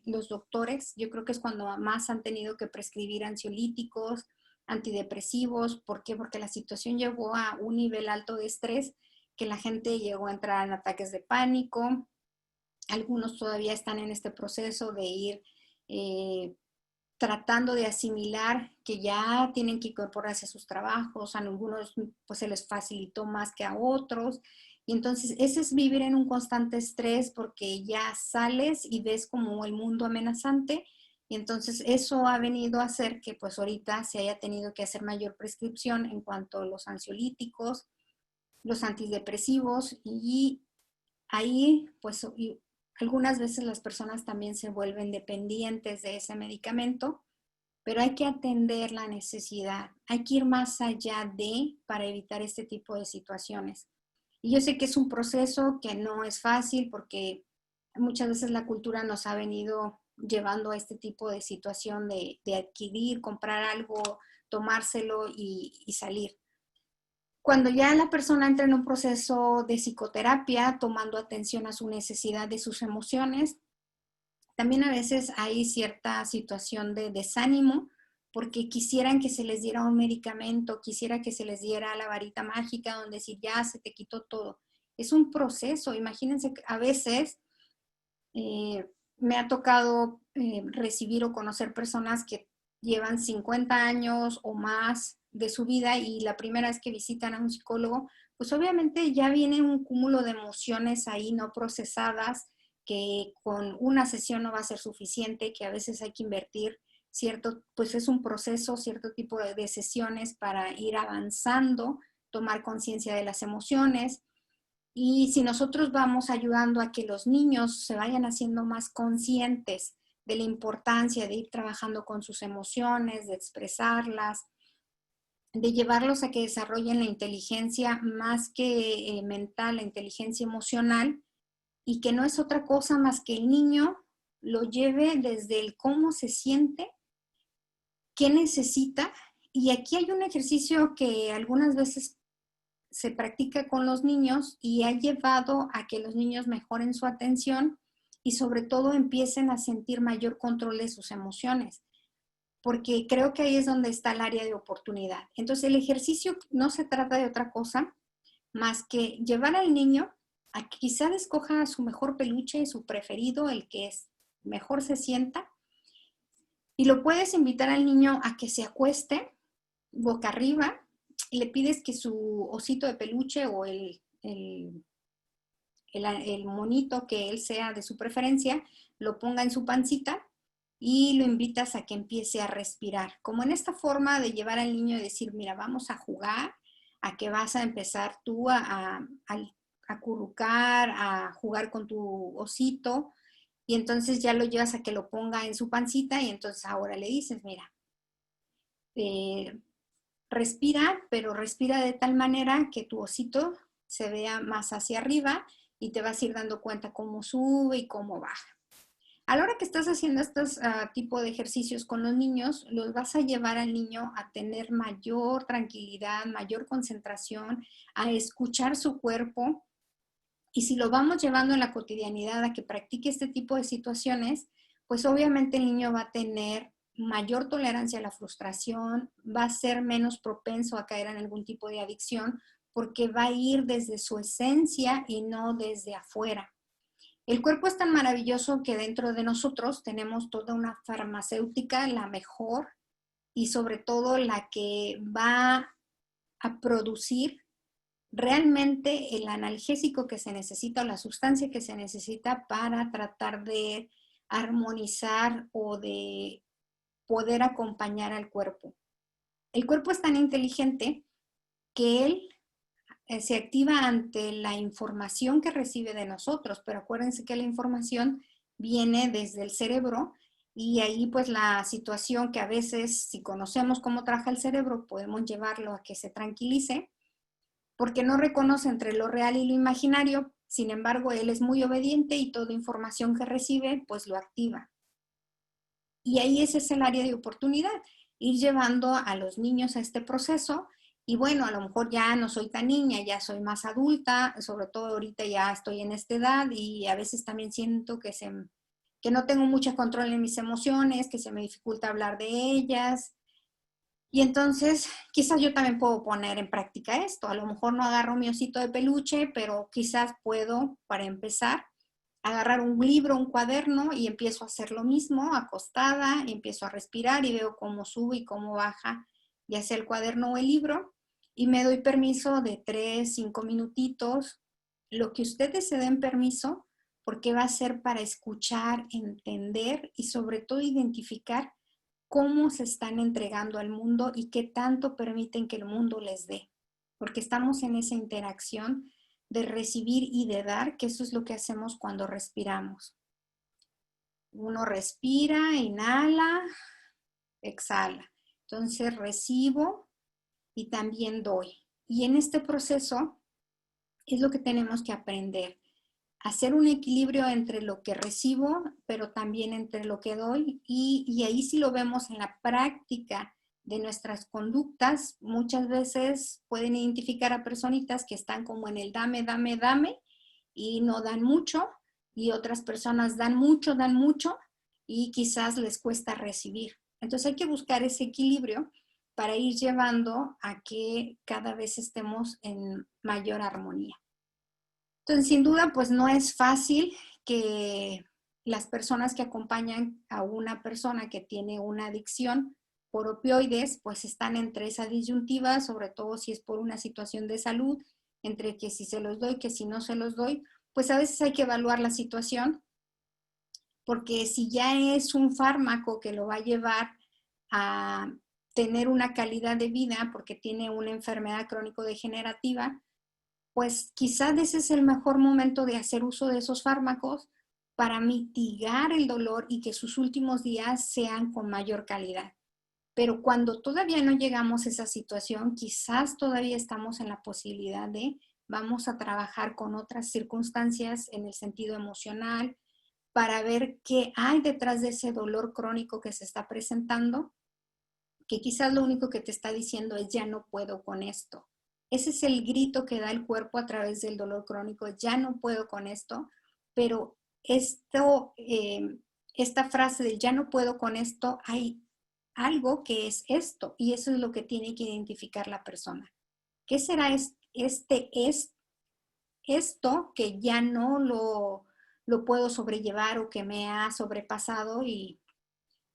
los doctores, yo creo que es cuando más han tenido que prescribir ansiolíticos, antidepresivos. ¿Por qué? Porque la situación llegó a un nivel alto de estrés, que la gente llegó a entrar en ataques de pánico. Algunos todavía están en este proceso de ir tratando de asimilar que ya tienen que incorporarse a sus trabajos, a algunos pues se les facilitó más que a otros, y entonces ese es vivir en un constante estrés porque ya sales y ves como el mundo amenazante, y entonces eso ha venido a hacer que pues ahorita se haya tenido que hacer mayor prescripción en cuanto a los ansiolíticos, los antidepresivos, y ahí pues algunas veces las personas también se vuelven dependientes de ese medicamento, pero hay que atender la necesidad, hay que ir más allá de para evitar este tipo de situaciones. Y yo sé que es un proceso que no es fácil porque muchas veces la cultura nos ha venido llevando a este tipo de situación de adquirir, comprar algo tomárselo y salir. Cuando ya la persona entra en un proceso de psicoterapia, tomando atención a su necesidad de sus emociones, también a veces hay cierta situación de desánimo porque quisieran que se les diera un medicamento, quisiera que se les diera la varita mágica donde si ya se te quitó todo. Es un proceso, imagínense que a veces me ha tocado recibir o conocer personas que llevan 50 años o más de su vida y la primera vez que visitan a un psicólogo, pues obviamente ya viene un cúmulo de emociones ahí no procesadas, que con una sesión no va a ser suficiente, que a veces hay que invertir cierto, pues es un proceso, cierto tipo de sesiones para ir avanzando, tomar conciencia de las emociones. Y si nosotros vamos ayudando a que los niños se vayan haciendo más conscientes de la importancia de ir trabajando con sus emociones, de expresarlas, de llevarlos a que desarrollen la inteligencia más que mental, la inteligencia emocional, y que no es otra cosa más que el niño lo lleve desde el cómo se siente, qué necesita. Y aquí hay un ejercicio que algunas veces se practica con los niños y ha llevado a que los niños mejoren su atención y sobre todo empiecen a sentir mayor control de sus emociones, porque creo que ahí es donde está el área de oportunidad. Entonces el ejercicio no se trata de otra cosa más que llevar al niño a que quizás escoja su mejor peluche, su preferido, el que es mejor se sienta, y lo puedes invitar al niño a que se acueste boca arriba y le pides que su osito de peluche o el monito que él sea de su preferencia, lo ponga en su pancita y lo invitas a que empiece a respirar. Como en esta forma de llevar al niño y decir, mira, vamos a jugar, a que vas a empezar tú a acurrucar, a jugar con tu osito, y entonces ya lo llevas a que lo ponga en su pancita y entonces ahora le dices, mira, respira, pero respira de tal manera que tu osito se vea más hacia arriba y te vas a ir dando cuenta cómo sube y cómo baja. A la hora que estás haciendo estos tipo de ejercicios con los niños, los vas a llevar al niño a tener mayor tranquilidad, mayor concentración, a escuchar su cuerpo. Y si lo vamos llevando en la cotidianidad a que practique este tipo de situaciones, pues obviamente el niño va a tener mayor tolerancia a la frustración, va a ser menos propenso a caer en algún tipo de adicción, porque va a ir desde su esencia y no desde afuera. El cuerpo es tan maravilloso que dentro de nosotros tenemos toda una farmacéutica, la mejor y sobre todo la que va a producir realmente el analgésico que se necesita o la sustancia que se necesita para tratar de armonizar o de poder acompañar al cuerpo. El cuerpo es tan inteligente que él se activa ante la información que recibe de nosotros, pero acuérdense que la información viene desde el cerebro y ahí pues la situación que a veces si conocemos cómo trabaja el cerebro podemos llevarlo a que se tranquilice porque no reconoce entre lo real y lo imaginario, sin embargo él es muy obediente y toda información que recibe pues lo activa. Y ahí ese es el área de oportunidad, ir llevando a los niños a este proceso. Y bueno, a lo mejor ya no soy tan niña, ya soy más adulta, sobre todo ahorita ya estoy en esta edad y a veces también siento que no tengo mucho control en mis emociones, que se me dificulta hablar de ellas. Y entonces quizás yo también puedo poner en práctica esto. A lo mejor no agarro mi osito de peluche, pero quizás puedo, para empezar, agarrar un libro, un cuaderno y empiezo a hacer lo mismo, acostada, empiezo a respirar y veo cómo sube y cómo baja, ya sea el cuaderno o el libro, y me doy permiso de 3, 5 minutitos, lo que ustedes se den permiso, porque va a ser para escuchar, entender y sobre todo identificar cómo se están entregando al mundo y qué tanto permiten que el mundo les dé, porque estamos en esa interacción de recibir y de dar, que eso es lo que hacemos cuando respiramos. Uno respira, inhala, exhala. Entonces recibo y también doy. Y en este proceso es lo que tenemos que aprender. Hacer un equilibrio entre lo que recibo, pero también entre lo que doy. Y ahí sí lo vemos en la práctica de nuestras conductas. Muchas veces pueden identificar a personitas que están como en el dame, dame, dame y no dan mucho, y otras personas dan mucho y quizás les cuesta recibir. Entonces hay que buscar ese equilibrio para ir llevando a que cada vez estemos en mayor armonía. Entonces, sin duda, pues no es fácil que las personas que acompañan a una persona que tiene una adicción por opioides, pues están entre esa disyuntiva, sobre todo si es por una situación de salud, entre que si se los doy, que si no se los doy, pues a veces hay que evaluar la situación, porque si ya es un fármaco que lo va a llevar a tener una calidad de vida porque tiene una enfermedad crónico-degenerativa, pues quizás ese es el mejor momento de hacer uso de esos fármacos para mitigar el dolor y que sus últimos días sean con mayor calidad. Pero cuando todavía no llegamos a esa situación, quizás todavía estamos en la posibilidad de vamos a trabajar con otras circunstancias en el sentido emocional para ver qué hay detrás de ese dolor crónico que se está presentando, que quizás lo único que te está diciendo es ya no puedo con esto. Ese es el grito que da el cuerpo a través del dolor crónico, ya no puedo con esto, pero esta frase de ya no puedo con esto, hay algo que es esto, y eso es lo que tiene que identificar la persona. ¿Qué será esto que ya no lo puedo sobrellevar o que me ha sobrepasado? Y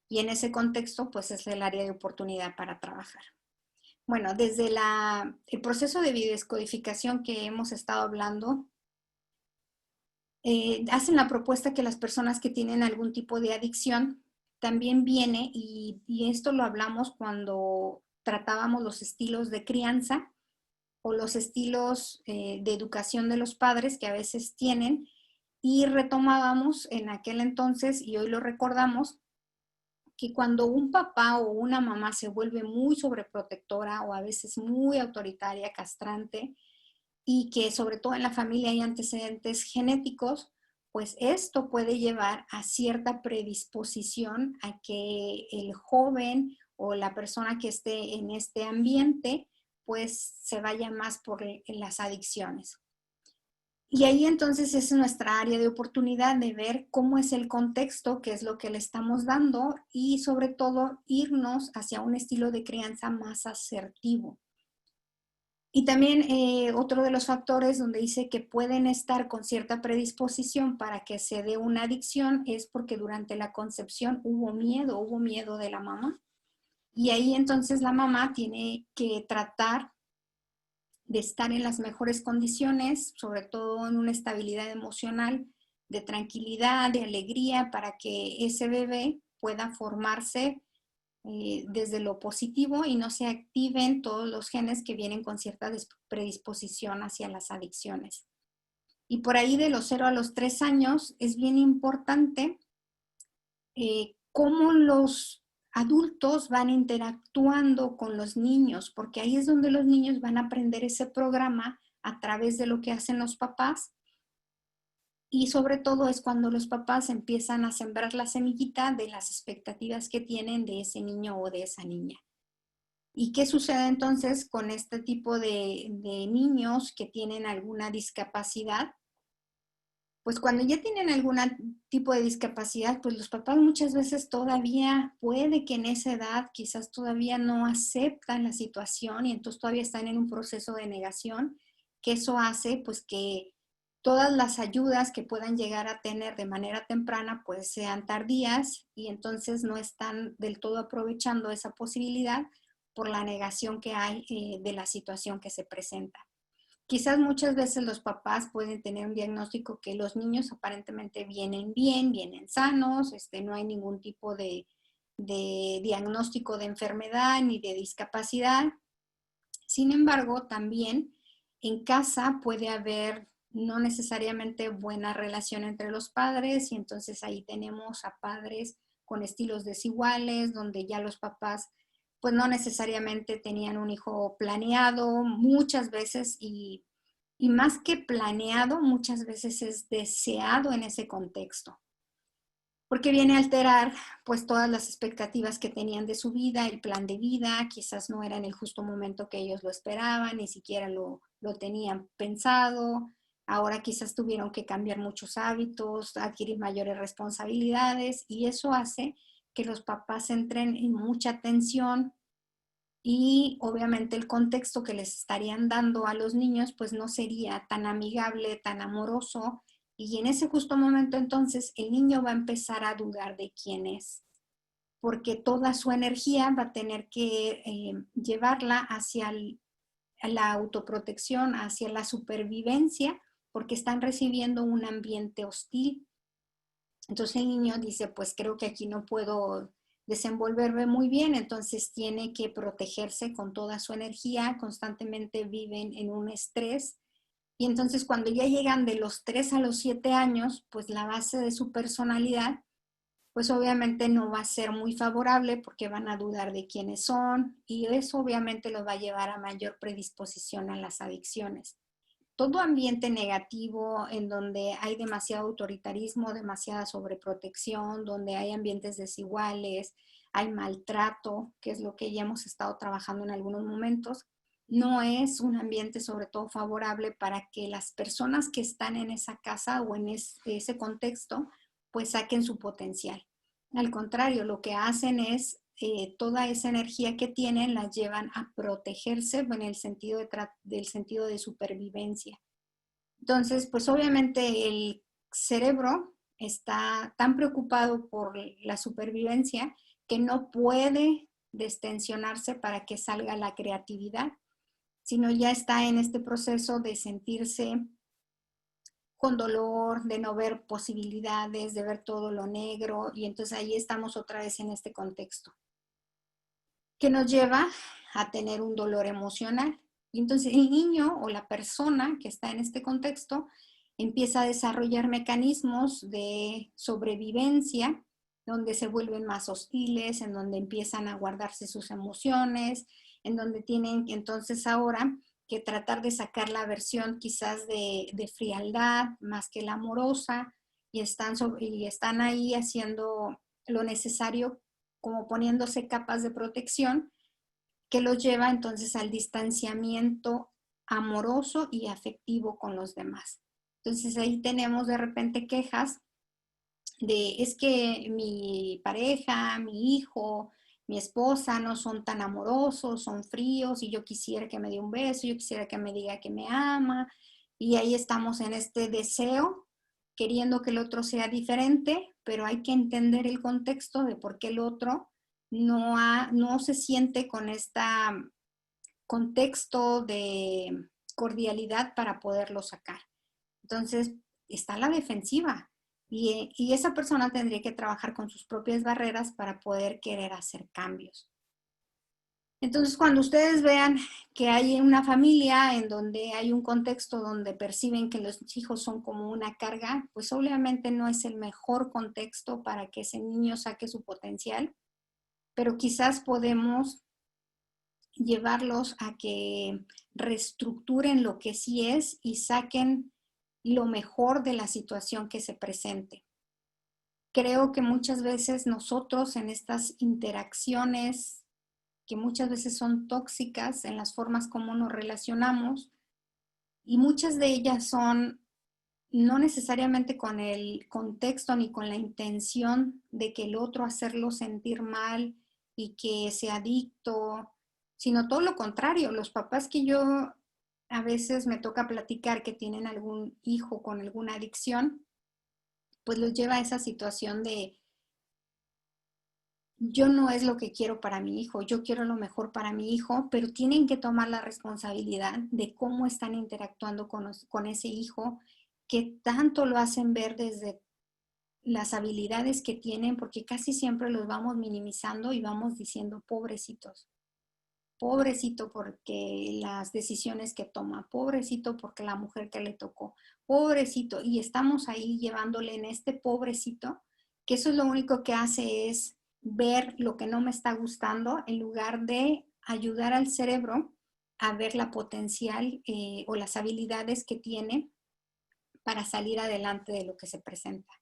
en ese contexto, pues es el área de oportunidad para trabajar. Bueno, desde el proceso de biodescodificación que hemos estado hablando, hacen la propuesta que las personas que tienen algún tipo de adicción también viene, y esto lo hablamos cuando tratábamos los estilos de crianza o los estilos de educación de los padres que a veces tienen, y retomábamos en aquel entonces, y hoy lo recordamos, que cuando un papá o una mamá se vuelve muy sobreprotectora o a veces muy autoritaria, castrante, y que sobre todo en la familia hay antecedentes genéticos, pues esto puede llevar a cierta predisposición a que el joven o la persona que esté en este ambiente, pues se vaya más por las adicciones. Y ahí entonces es nuestra área de oportunidad de ver cómo es el contexto, qué es lo que le estamos dando y sobre todo irnos hacia un estilo de crianza más asertivo. Y también otro de los factores donde dice que pueden estar con cierta predisposición para que se dé una adicción es porque durante la concepción hubo miedo de la mamá. Y ahí entonces la mamá tiene que tratar de estar en las mejores condiciones, sobre todo en una estabilidad emocional, de tranquilidad, de alegría, para que ese bebé pueda formarse desde lo positivo y no se activen todos los genes que vienen con cierta predisposición hacia las adicciones. Y por ahí de los 0 a los 3 años es bien importante cómo los adultos van interactuando con los niños, porque ahí es donde los niños van a aprender ese programa a través de lo que hacen los papás. Y sobre todo es cuando los papás empiezan a sembrar la semillita de las expectativas que tienen de ese niño o de esa niña. ¿Y qué sucede entonces con este tipo de niños que tienen alguna discapacidad? Pues cuando ya tienen algún tipo de discapacidad, pues los papás muchas veces todavía, puede que en esa edad quizás todavía no aceptan la situación y entonces todavía están en un proceso de negación, que eso hace pues que todas las ayudas que puedan llegar a tener de manera temprana pues sean tardías y entonces no están del todo aprovechando esa posibilidad por la negación que hay de la situación que se presenta. Quizás muchas veces los papás pueden tener un diagnóstico que los niños aparentemente vienen bien, vienen sanos, no hay ningún tipo de diagnóstico de enfermedad ni de discapacidad. Sin embargo, también en casa puede haber no necesariamente buena relación entre los padres y entonces ahí tenemos a padres con estilos desiguales, donde ya los papás pues no necesariamente tenían un hijo planeado muchas veces y más que planeado, muchas veces es deseado en ese contexto. porque viene a alterar pues todas las expectativas que tenían de su vida, el plan de vida, quizás no era en el justo momento que ellos lo esperaban, ni siquiera lo tenían pensado, ahora quizás tuvieron que cambiar muchos hábitos, adquirir mayores responsabilidades y eso hace que los papás entren en mucha tensión y obviamente el contexto que les estarían dando a los niños pues no sería tan amigable, tan amoroso y en ese justo momento entonces el niño va a empezar a dudar de quién es, porque toda su energía va a tener que llevarla hacia la autoprotección, hacia la supervivencia, porque están recibiendo un ambiente hostil. Entonces el niño dice, pues creo que aquí no puedo desenvolverme muy bien, entonces tiene que protegerse con toda su energía, constantemente viven en un estrés y entonces cuando ya llegan de los 3 a los 7 años, pues la base de su personalidad, pues obviamente no va a ser muy favorable porque van a dudar de quiénes son y eso obviamente los va a llevar a mayor predisposición a las adicciones. Todo ambiente negativo en donde hay demasiado autoritarismo, demasiada sobreprotección, donde hay ambientes desiguales, hay maltrato, que es lo que ya hemos estado trabajando en algunos momentos, no es un ambiente sobre todo favorable para que las personas que están en esa casa o en ese contexto pues saquen su potencial. Al contrario, lo que hacen es toda esa energía que tienen la llevan a protegerse en el sentido del sentido de supervivencia. Entonces, pues obviamente el cerebro está tan preocupado por la supervivencia que no puede destensionarse para que salga la creatividad, sino ya está en este proceso de sentirse con dolor, de no ver posibilidades, de ver todo lo negro, y entonces ahí estamos otra vez en este contexto, que nos lleva a tener un dolor emocional. Y entonces el niño o la persona que está en este contexto empieza a desarrollar mecanismos de sobrevivencia, donde se vuelven más hostiles, en donde empiezan a guardarse sus emociones, en donde tienen entonces ahora que tratar de sacar la versión quizás de frialdad más que la amorosa y están ahí haciendo lo necesario como poniéndose capas de protección que los lleva entonces al distanciamiento amoroso y afectivo con los demás. Entonces ahí tenemos de repente quejas de es que mi pareja, mi hijo, mi esposa no son tan amorosos, son fríos y yo quisiera que me dé un beso, yo quisiera que me diga que me ama y ahí estamos en este deseo queriendo que el otro sea diferente, pero hay que entender el contexto de por qué el otro no se siente con este contexto de cordialidad para poderlo sacar. Entonces, está la defensiva y esa persona tendría que trabajar con sus propias barreras para poder querer hacer cambios. Entonces, cuando ustedes vean que hay una familia en donde hay un contexto donde perciben que los hijos son como una carga, pues obviamente no es el mejor contexto para que ese niño saque su potencial, pero quizás podemos llevarlos a que reestructuren lo que sí es y saquen lo mejor de la situación que se presente. Creo que muchas veces nosotros en estas interacciones, que muchas veces son tóxicas en las formas como nos relacionamos, y muchas de ellas son no necesariamente con el contexto ni con la intención de que el otro hacerlo sentir mal y que sea adicto, sino todo lo contrario. Los papás que yo a veces me toca platicar que tienen algún hijo con alguna adicción, pues los lleva a esa situación de yo no es lo que quiero para mi hijo, yo quiero lo mejor para mi hijo, pero tienen que tomar la responsabilidad de cómo están interactuando con ese hijo, que tanto lo hacen ver desde las habilidades que tienen, porque casi siempre los vamos minimizando y vamos diciendo pobrecitos. Pobrecito porque las decisiones que toma, pobrecito porque la mujer que le tocó, pobrecito. Y estamos ahí llevándole en este pobrecito, que eso es lo único que hace es ver lo que no me está gustando en lugar de ayudar al cerebro a ver la potencial o las habilidades que tiene para salir adelante de lo que se presenta.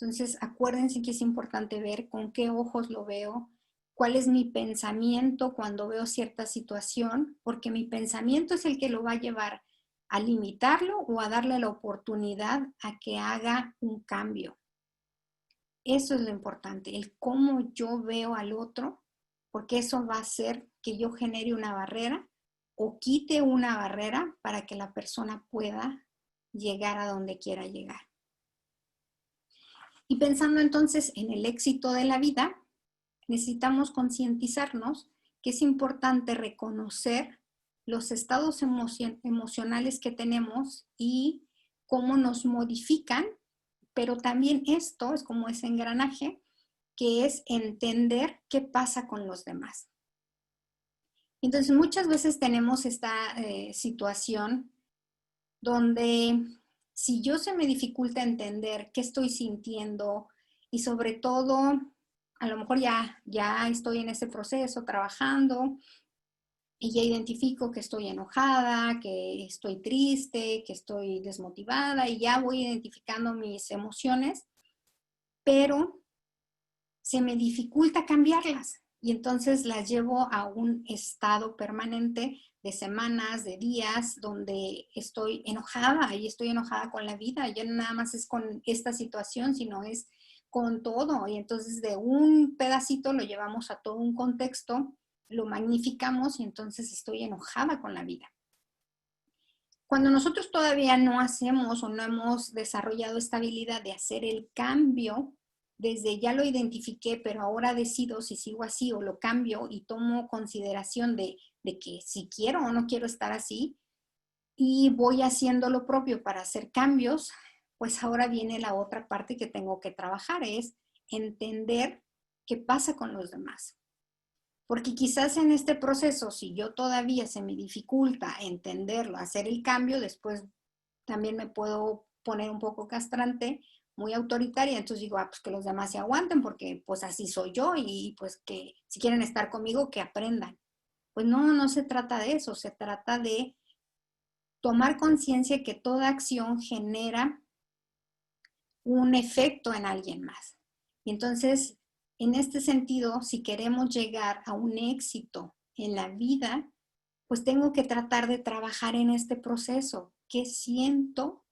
Entonces, acuérdense que es importante ver con qué ojos lo veo, cuál es mi pensamiento cuando veo cierta situación, porque mi pensamiento es el que lo va a llevar a limitarlo o a darle la oportunidad a que haga un cambio. Eso es lo importante, el cómo yo veo al otro, porque eso va a hacer que yo genere una barrera o quite una barrera para que la persona pueda llegar a donde quiera llegar. Y pensando entonces en el éxito de la vida, necesitamos concientizarnos que es importante reconocer los estados emocionales que tenemos y cómo nos modifican, pero también esto es como ese engranaje que es entender qué pasa con los demás. Entonces muchas veces tenemos esta situación donde si yo se me dificulta entender qué estoy sintiendo y sobre todo, a lo mejor ya estoy en ese proceso trabajando y ya identifico que estoy enojada, que estoy triste, que estoy desmotivada y ya voy identificando mis emociones, pero se me dificulta cambiarlas y entonces las llevo a un estado permanente de semanas, de días, donde estoy enojada y estoy enojada con la vida. Ya no nada más es con esta situación, sino es con todo. Y entonces de un pedacito lo llevamos a todo un contexto, lo magnificamos y entonces estoy enojada con la vida. Cuando nosotros todavía no hacemos o no hemos desarrollado esta habilidad de hacer el cambio, desde ya lo identifiqué, pero ahora decido si sigo así o lo cambio y tomo consideración de que si quiero o no quiero estar así y voy haciendo lo propio para hacer cambios, pues ahora viene la otra parte que tengo que trabajar, es entender qué pasa con los demás. Porque quizás en este proceso, si yo todavía se me dificulta entenderlo, hacer el cambio, después también me puedo poner un poco castrante, muy autoritaria, entonces digo, pues que los demás se aguanten porque pues así soy yo y pues que si quieren estar conmigo, que aprendan. Pues no se trata de eso, se trata de tomar conciencia que toda acción genera un efecto en alguien más. Y entonces, en este sentido, si queremos llegar a un éxito en la vida, pues tengo que tratar de trabajar en este proceso. ¿Qué siento?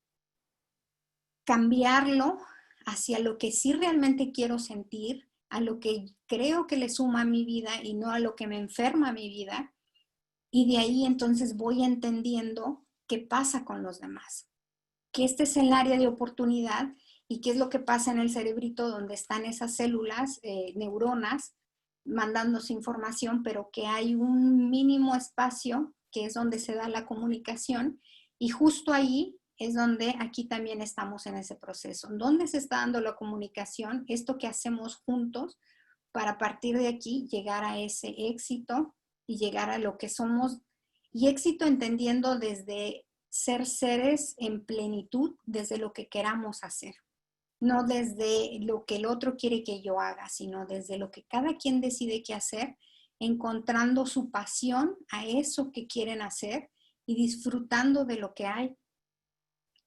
Cambiarlo hacia lo que sí realmente quiero sentir, a lo que creo que le suma a mi vida y no a lo que me enferma a mi vida. Y de ahí entonces voy entendiendo qué pasa con los demás. Que este es el área de oportunidad y qué es lo que pasa en el cerebrito donde están esas células, neuronas, mandándose información, pero que hay un mínimo espacio que es donde se da la comunicación y justo ahí es donde aquí también estamos en ese proceso. ¿Dónde se está dando la comunicación? Esto que hacemos juntos para a partir de aquí llegar a ese éxito y llegar a lo que somos. Y éxito entendiendo desde ser seres en plenitud, desde lo que queramos hacer. No desde lo que el otro quiere que yo haga, sino desde lo que cada quien decide qué hacer, encontrando su pasión a eso que quieren hacer y disfrutando de lo que hay.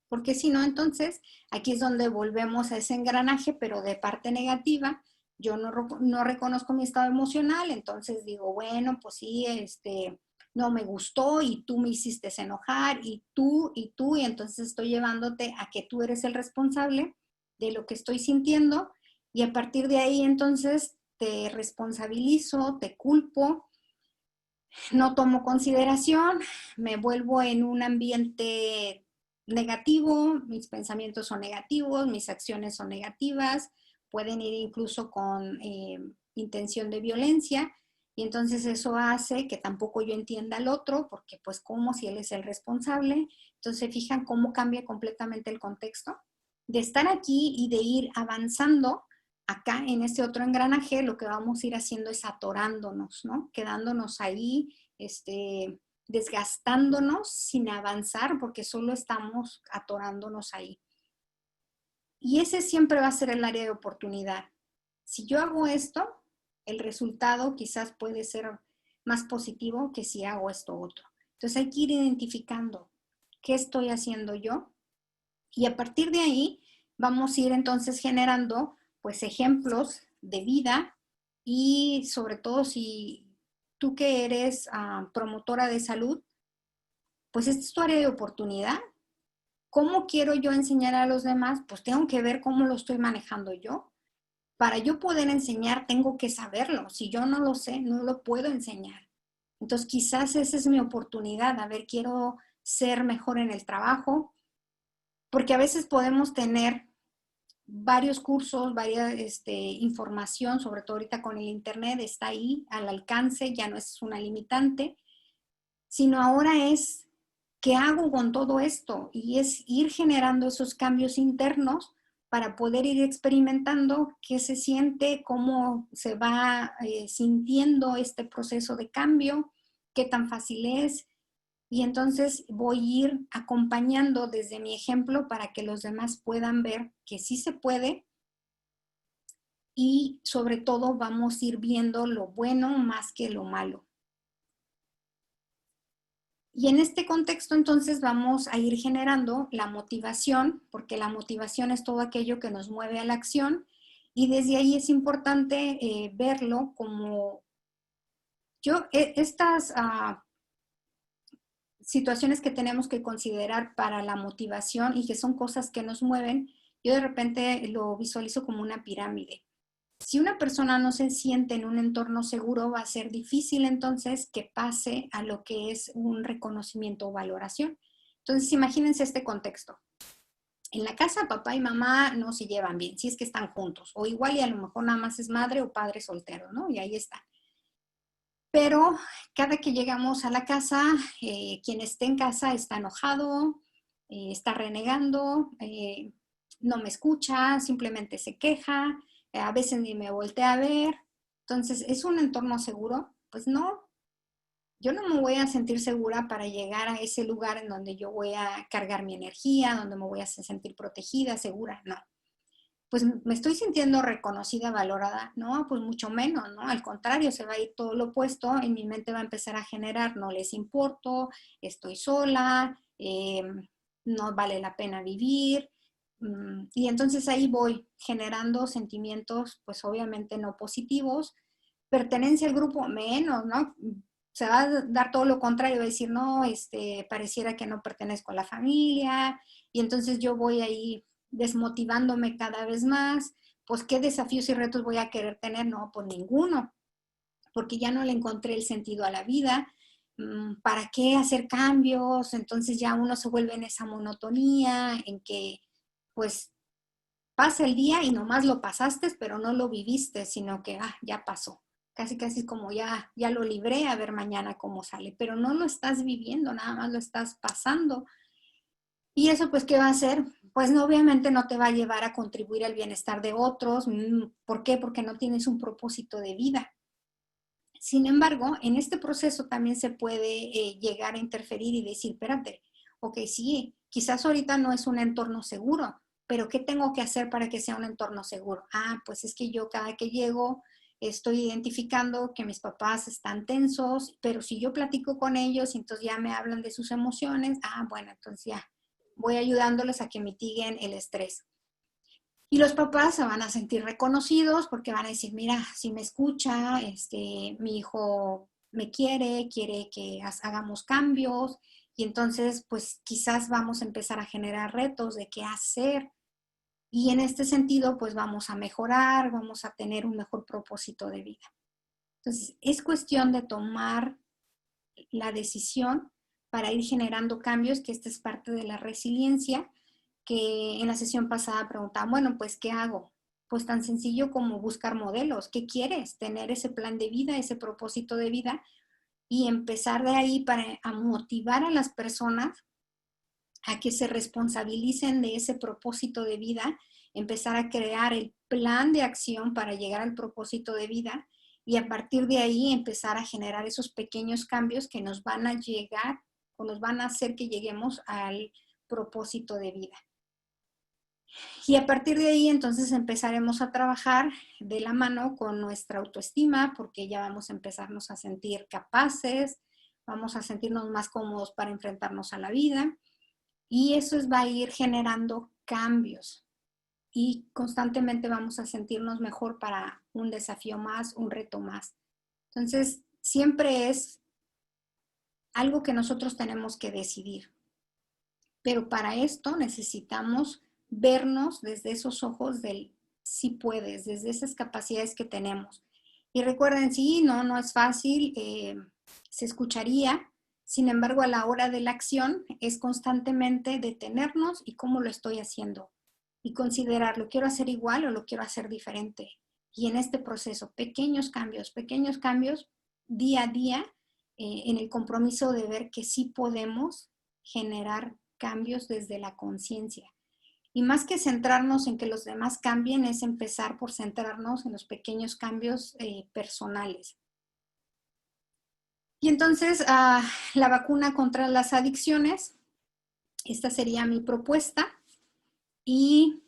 Porque si no, entonces aquí es donde volvemos a ese engranaje, pero de parte negativa. Yo no reconozco mi estado emocional, entonces digo, bueno, pues sí, no me gustó y tú me hiciste enojar y entonces estoy llevándote a que tú eres el responsable de lo que estoy sintiendo y a partir de ahí entonces te responsabilizo, te culpo, no tomo consideración, me vuelvo en un ambiente negativo, mis pensamientos son negativos, mis acciones son negativas, pueden ir incluso con intención de violencia y entonces eso hace que tampoco yo entienda al otro porque pues como si él es el responsable, entonces fijan cómo cambia completamente el contexto de estar aquí y de ir avanzando. Acá en este otro engranaje lo que vamos a ir haciendo es atorándonos, ¿no? Quedándonos ahí, desgastándonos sin avanzar porque solo estamos atorándonos ahí. Y ese siempre va a ser el área de oportunidad. Si yo hago esto, el resultado quizás puede ser más positivo que si hago esto otro. Entonces hay que ir identificando qué estoy haciendo yo y a partir de ahí vamos a ir entonces generando pues ejemplos de vida y sobre todo si tú que eres promotora de salud, pues esta es tu área de oportunidad. ¿Cómo quiero yo enseñar a los demás? Pues tengo que ver cómo lo estoy manejando yo. Para yo poder enseñar, tengo que saberlo. Si yo no lo sé, no lo puedo enseñar. Entonces, quizás esa es mi oportunidad. A ver, quiero ser mejor en el trabajo, porque a veces podemos tener varios cursos, varias información, sobre todo ahorita con el internet, está ahí al alcance, ya no es una limitante, sino ahora es qué hago con todo esto y es ir generando esos cambios internos para poder ir experimentando qué se siente, cómo se va sintiendo este proceso de cambio, qué tan fácil es. Y entonces voy a ir acompañando desde mi ejemplo para que los demás puedan ver que sí se puede y sobre todo vamos a ir viendo lo bueno más que lo malo. Y en este contexto entonces vamos a ir generando la motivación, porque la motivación es todo aquello que nos mueve a la acción y desde ahí es importante verlo como estas situaciones que tenemos que considerar para la motivación y que son cosas que nos mueven, yo de repente lo visualizo como una pirámide. Si una persona no se siente en un entorno seguro, va a ser difícil entonces que pase a lo que es un reconocimiento o valoración. Entonces, imagínense este contexto. En la casa, papá y mamá no se llevan bien, si es que están juntos, o igual y a lo mejor nada más es madre o padre soltero, ¿no? Y ahí está. Pero cada que llegamos a la casa, quien esté en casa está enojado, está renegando, no me escucha, simplemente se queja, a veces ni me voltea a ver. Entonces, ¿es un entorno seguro? Pues no, yo no me voy a sentir segura para llegar a ese lugar en donde yo voy a cargar mi energía, donde me voy a sentir protegida, segura, no. Pues me estoy sintiendo reconocida, valorada, no, pues mucho menos, ¿no? Al contrario, se va a ir todo lo opuesto, en mi mente va a empezar a generar, no les importo, estoy sola, no vale la pena vivir, y entonces ahí voy generando sentimientos, pues obviamente no positivos, pertenencia al grupo menos, ¿no? Se va a dar todo lo contrario, va a decir, no, pareciera que no pertenezco a la familia, y entonces yo voy ahí desmotivándome cada vez más, pues qué desafíos y retos voy a querer tener, no, pues ninguno, porque ya no le encontré el sentido a la vida, ¿para qué hacer cambios? Entonces ya uno se vuelve en esa monotonía, en que pues pasa el día y nomás lo pasaste, pero no lo viviste, sino que ya pasó. Casi, casi como ya lo libré, a ver mañana cómo sale, pero no lo estás viviendo, nada más lo estás pasando. Y eso, pues, ¿qué va a hacer? Pues no, obviamente no te va a llevar a contribuir al bienestar de otros. ¿Por qué? Porque no tienes un propósito de vida. Sin embargo, en este proceso también se puede llegar a interferir y decir, espérate, ok, sí, quizás ahorita no es un entorno seguro, pero ¿qué tengo que hacer para que sea un entorno seguro? Pues es que yo cada que llego estoy identificando que mis papás están tensos, pero si yo platico con ellos y entonces ya me hablan de sus emociones, bueno, entonces ya voy ayudándoles a que mitiguen el estrés. Y los papás se van a sentir reconocidos porque van a decir, mira, si me escucha, mi hijo me quiere que hagamos cambios y entonces pues quizás vamos a empezar a generar retos de qué hacer y en este sentido pues vamos a mejorar, vamos a tener un mejor propósito de vida. Entonces es cuestión de tomar la decisión para ir generando cambios, que esta es parte de la resiliencia, que en la sesión pasada preguntaban, bueno, pues, ¿qué hago? Pues tan sencillo como buscar modelos. ¿Qué quieres? Tener ese plan de vida, ese propósito de vida y empezar de ahí para motivar a las personas a que se responsabilicen de ese propósito de vida, empezar a crear el plan de acción para llegar al propósito de vida y a partir de ahí empezar a generar esos pequeños cambios que nos van a llegar o nos van a hacer que lleguemos al propósito de vida. Y a partir de ahí entonces empezaremos a trabajar de la mano con nuestra autoestima porque ya vamos a empezarnos a sentir capaces, vamos a sentirnos más cómodos para enfrentarnos a la vida y eso va a ir generando cambios. y constantemente vamos a sentirnos mejor para un desafío más, un reto más. Entonces, siempre es algo que nosotros tenemos que decidir. Pero para esto necesitamos vernos desde esos ojos del sí puedes, desde esas capacidades que tenemos. Y recuerden, sí, no es fácil, se escucharía, sin embargo, a la hora de la acción es constantemente detenernos y cómo lo estoy haciendo. Y considerar, ¿lo quiero hacer igual o lo quiero hacer diferente? Y en este proceso, pequeños cambios, día a día, en el compromiso de ver que sí podemos generar cambios desde la conciencia. Y más que centrarnos en que los demás cambien, es empezar por centrarnos en los pequeños cambios personales. Y entonces, la vacuna contra las adicciones, esta sería mi propuesta. Y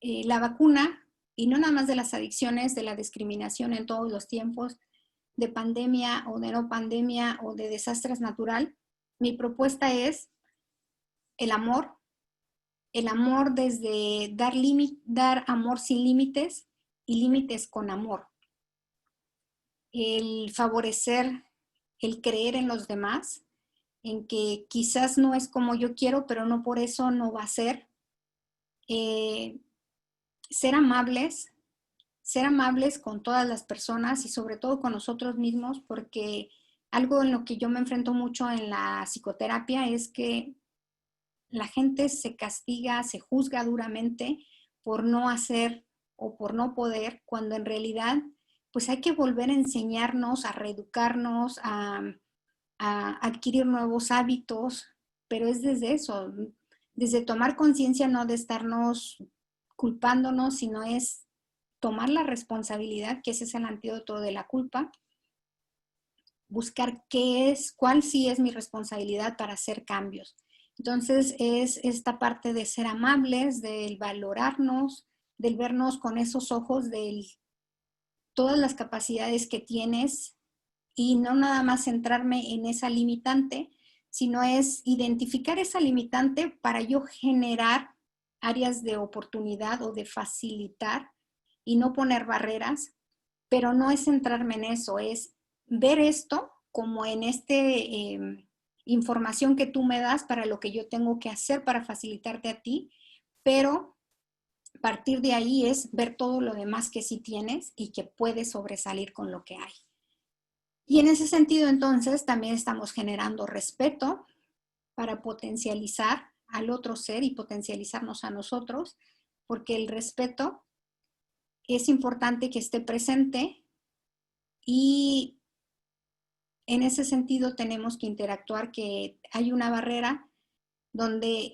la vacuna, y no nada más de las adicciones, de la discriminación en todos los tiempos, de pandemia o de no pandemia o de desastres natural, mi propuesta es el amor desde dar amor sin límites y límites con amor. El favorecer, el creer en los demás, en que quizás no es como yo quiero, pero no por eso no va a ser. Ser amables con todas las personas y sobre todo con nosotros mismos, porque algo en lo que yo me enfrento mucho en la psicoterapia es que la gente se castiga, se juzga duramente por no hacer o por no poder, cuando en realidad pues hay que volver a enseñarnos, a reeducarnos, a adquirir nuevos hábitos, pero es desde eso, desde tomar conciencia, no de estarnos culpándonos, sino es tomar la responsabilidad, que ese es el antídoto de la culpa, buscar cuál sí es mi responsabilidad para hacer cambios. Entonces es esta parte de ser amables, del valorarnos, del vernos con esos ojos de todas las capacidades que tienes y no nada más centrarme en esa limitante, sino es identificar esa limitante para yo generar áreas de oportunidad o de facilitar y no poner barreras, pero no es centrarme en eso, es ver esto como en información que tú me das para lo que yo tengo que hacer para facilitarte a ti, pero partir de ahí es ver todo lo demás que sí tienes y que puedes sobresalir con lo que hay. Y en ese sentido, entonces, también estamos generando respeto para potencializar al otro ser y potencializarnos a nosotros, porque el respeto es importante que esté presente y en ese sentido tenemos que interactuar, que hay una barrera donde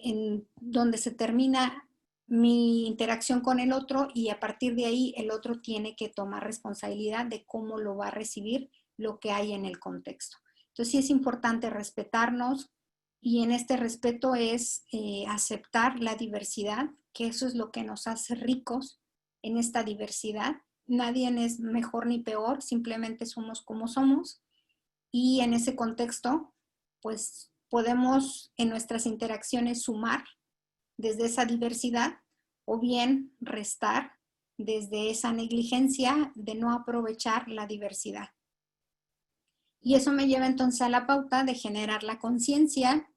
se termina mi interacción con el otro y a partir de ahí el otro tiene que tomar responsabilidad de cómo lo va a recibir lo que hay en el contexto. Entonces sí es importante respetarnos y en este respeto es aceptar la diversidad, que eso es lo que nos hace ricos en esta diversidad. Nadie es mejor ni peor, simplemente somos como somos y en ese contexto pues podemos en nuestras interacciones sumar desde esa diversidad o bien restar desde esa negligencia de no aprovechar la diversidad. Y eso me lleva entonces a la pauta de generar la conciencia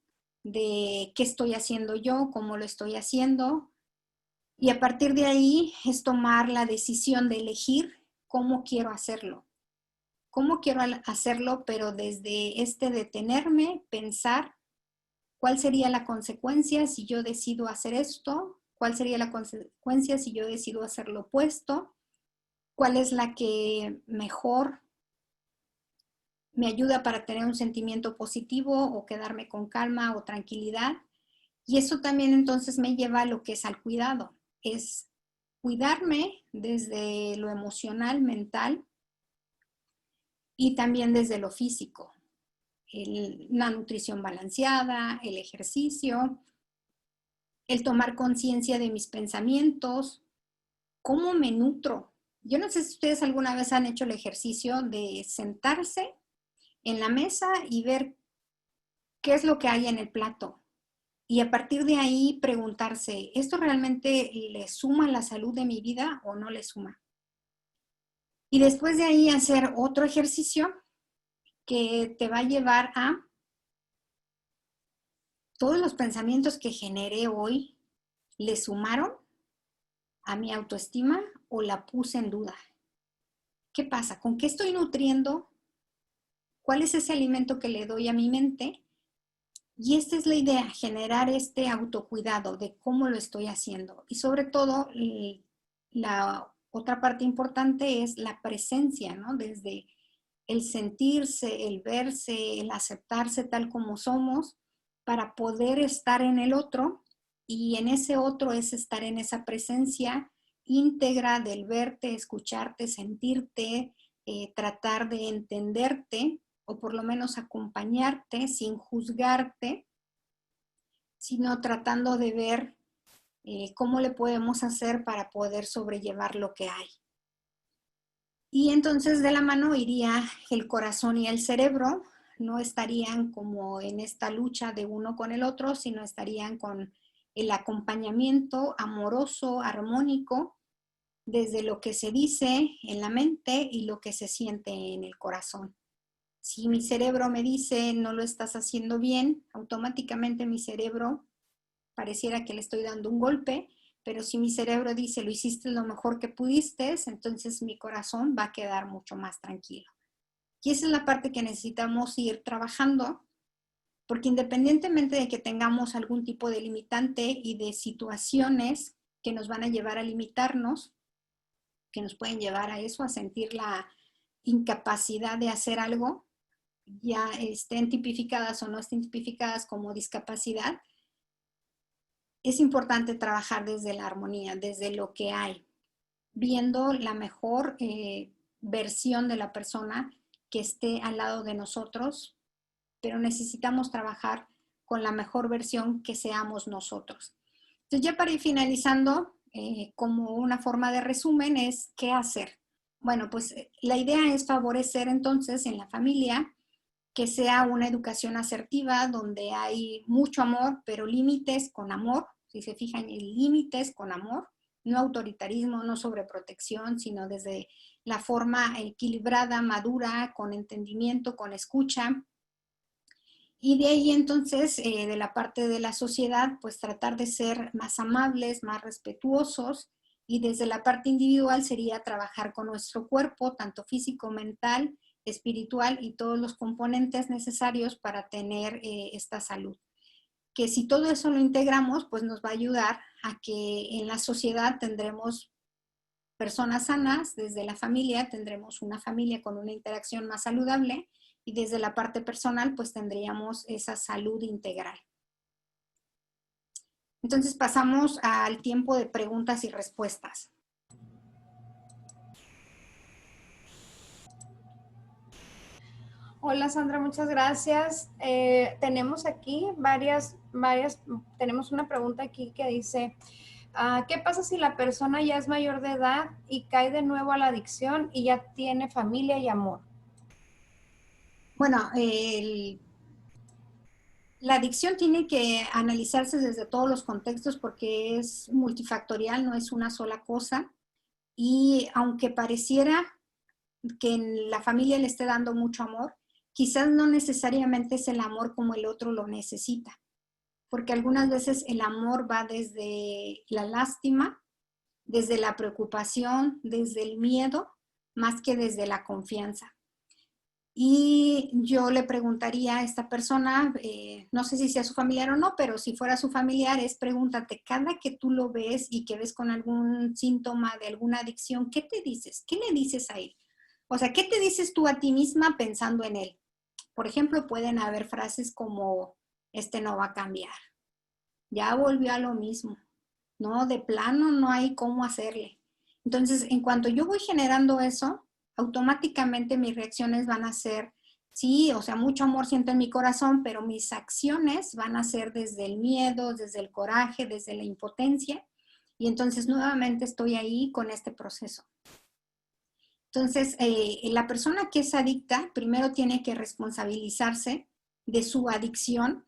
de qué estoy haciendo yo, cómo lo estoy haciendo. Y a partir de ahí es tomar la decisión de elegir cómo quiero hacerlo. Cómo quiero hacerlo, pero desde detenerme, pensar cuál sería la consecuencia si yo decido hacer esto, cuál sería la consecuencia si yo decido hacer lo opuesto, cuál es la que mejor me ayuda para tener un sentimiento positivo o quedarme con calma o tranquilidad. Y eso también entonces me lleva a lo que es al cuidado, es cuidarme desde lo emocional, mental y también desde lo físico. La nutrición balanceada, el ejercicio, el tomar conciencia de mis pensamientos, cómo me nutro. Yo no sé si ustedes alguna vez han hecho el ejercicio de sentarse en la mesa y ver qué es lo que hay en el plato Y a partir de ahí preguntarse, ¿esto realmente le suma a la salud de mi vida o no le suma? Y después de ahí hacer otro ejercicio que te va a llevar a todos los pensamientos que generé hoy, ¿le sumaron a mi autoestima o la puse en duda? ¿Qué pasa? ¿Con qué estoy nutriendo? ¿Cuál es ese alimento que le doy a mi mente? Y esta es la idea, generar este autocuidado de cómo lo estoy haciendo. Y sobre todo, la otra parte importante es la presencia, ¿no? Desde el sentirse, el verse, el aceptarse tal como somos, para poder estar en el otro. Y en ese otro es estar en esa presencia íntegra del verte, escucharte, sentirte, tratar de entenderte o por lo menos acompañarte sin juzgarte, sino tratando de ver cómo le podemos hacer para poder sobrellevar lo que hay. Y entonces de la mano iría el corazón y el cerebro, no estarían como en esta lucha de uno con el otro, sino estarían con el acompañamiento amoroso, armónico, desde lo que se dice en la mente y lo que se siente en el corazón. Si mi cerebro me dice no lo estás haciendo bien, automáticamente mi cerebro pareciera que le estoy dando un golpe, pero si mi cerebro dice lo hiciste lo mejor que pudiste, entonces mi corazón va a quedar mucho más tranquilo. Y esa es la parte que necesitamos ir trabajando, porque independientemente de que tengamos algún tipo de limitante y de situaciones que nos van a llevar a limitarnos, que nos pueden llevar a eso, a sentir la incapacidad de hacer algo, ya estén tipificadas o no estén tipificadas como discapacidad, es importante trabajar desde la armonía, desde lo que hay, viendo la mejor versión de la persona que esté al lado de nosotros, pero necesitamos trabajar con la mejor versión que seamos nosotros. Entonces, ya para ir finalizando, como una forma de resumen es ¿qué hacer? Bueno, pues la idea es favorecer entonces en la familia que sea una educación asertiva donde hay mucho amor, pero límites con amor. Si se fijan, límites con amor, no autoritarismo, no sobreprotección, sino desde la forma equilibrada, madura, con entendimiento, con escucha. Y de ahí entonces, de la parte de la sociedad, pues tratar de ser más amables, más respetuosos. Y desde la parte individual sería trabajar con nuestro cuerpo, tanto físico, mental, espiritual y todos los componentes necesarios para tener esta salud. Que si todo eso lo integramos, pues nos va a ayudar a que en la sociedad tendremos personas sanas, desde la familia tendremos una familia con una interacción más saludable y desde la parte personal pues tendríamos esa salud integral. Entonces pasamos al tiempo de preguntas y respuestas. Hola Sandra, muchas gracias. Tenemos aquí tenemos una pregunta aquí que dice, ¿qué pasa si la persona ya es mayor de edad y cae de nuevo a la adicción y ya tiene familia y amor? Bueno, la adicción tiene que analizarse desde todos los contextos porque es multifactorial, no es una sola cosa. Y aunque pareciera que en la familia le esté dando mucho amor, quizás no necesariamente es el amor como el otro lo necesita, porque algunas veces el amor va desde la lástima, desde la preocupación, desde el miedo, más que desde la confianza. Y yo le preguntaría a esta persona, no sé si sea su familiar o no, pero si fuera su familiar, es pregúntate, cada que tú lo ves y que ves con algún síntoma de alguna adicción, ¿qué te dices? ¿Qué le dices a él? O sea, ¿qué te dices tú a ti misma pensando en él? Por ejemplo, pueden haber frases como, este no va a cambiar, ya volvió a lo mismo, no, de plano no hay cómo hacerle. Entonces, en cuanto yo voy generando eso, automáticamente mis reacciones van a ser, sí, o sea, mucho amor siento en mi corazón, pero mis acciones van a ser desde el miedo, desde el coraje, desde la impotencia. Y entonces nuevamente estoy ahí con este proceso. Entonces, la persona que es adicta primero tiene que responsabilizarse de su adicción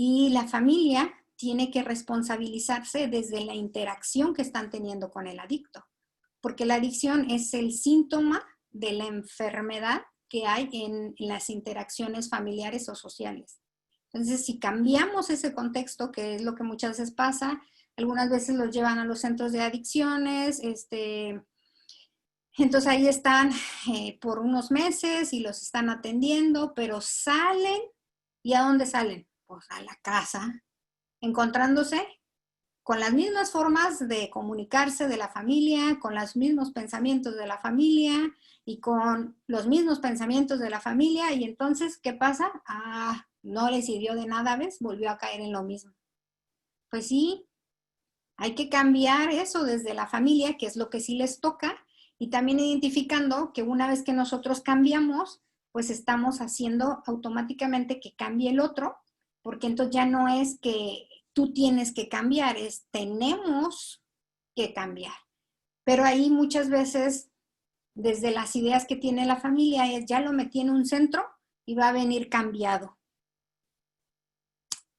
Y la familia tiene que responsabilizarse desde la interacción que están teniendo con el adicto, porque la adicción es el síntoma de la enfermedad que hay en las interacciones familiares o sociales. Entonces, si cambiamos ese contexto, que es lo que muchas veces pasa, algunas veces los llevan a los centros de adicciones, entonces ahí están por unos meses y los están atendiendo, pero salen, ¿y a dónde salen? Pues a la casa, encontrándose con las mismas formas de comunicarse de la familia, con los mismos pensamientos de la familia y con los mismos pensamientos de la familia. Y entonces, ¿qué pasa? Ah, no le sirvió de nada, ¿ves? Volvió a caer en lo mismo. Pues sí, hay que cambiar eso desde la familia, que es lo que sí les toca, y también identificando que una vez que nosotros cambiamos, pues estamos haciendo automáticamente que cambie el otro, porque entonces ya no es que tú tienes que cambiar, es tenemos que cambiar. Pero ahí muchas veces, desde las ideas que tiene la familia, es ya lo metí en un centro y va a venir cambiado.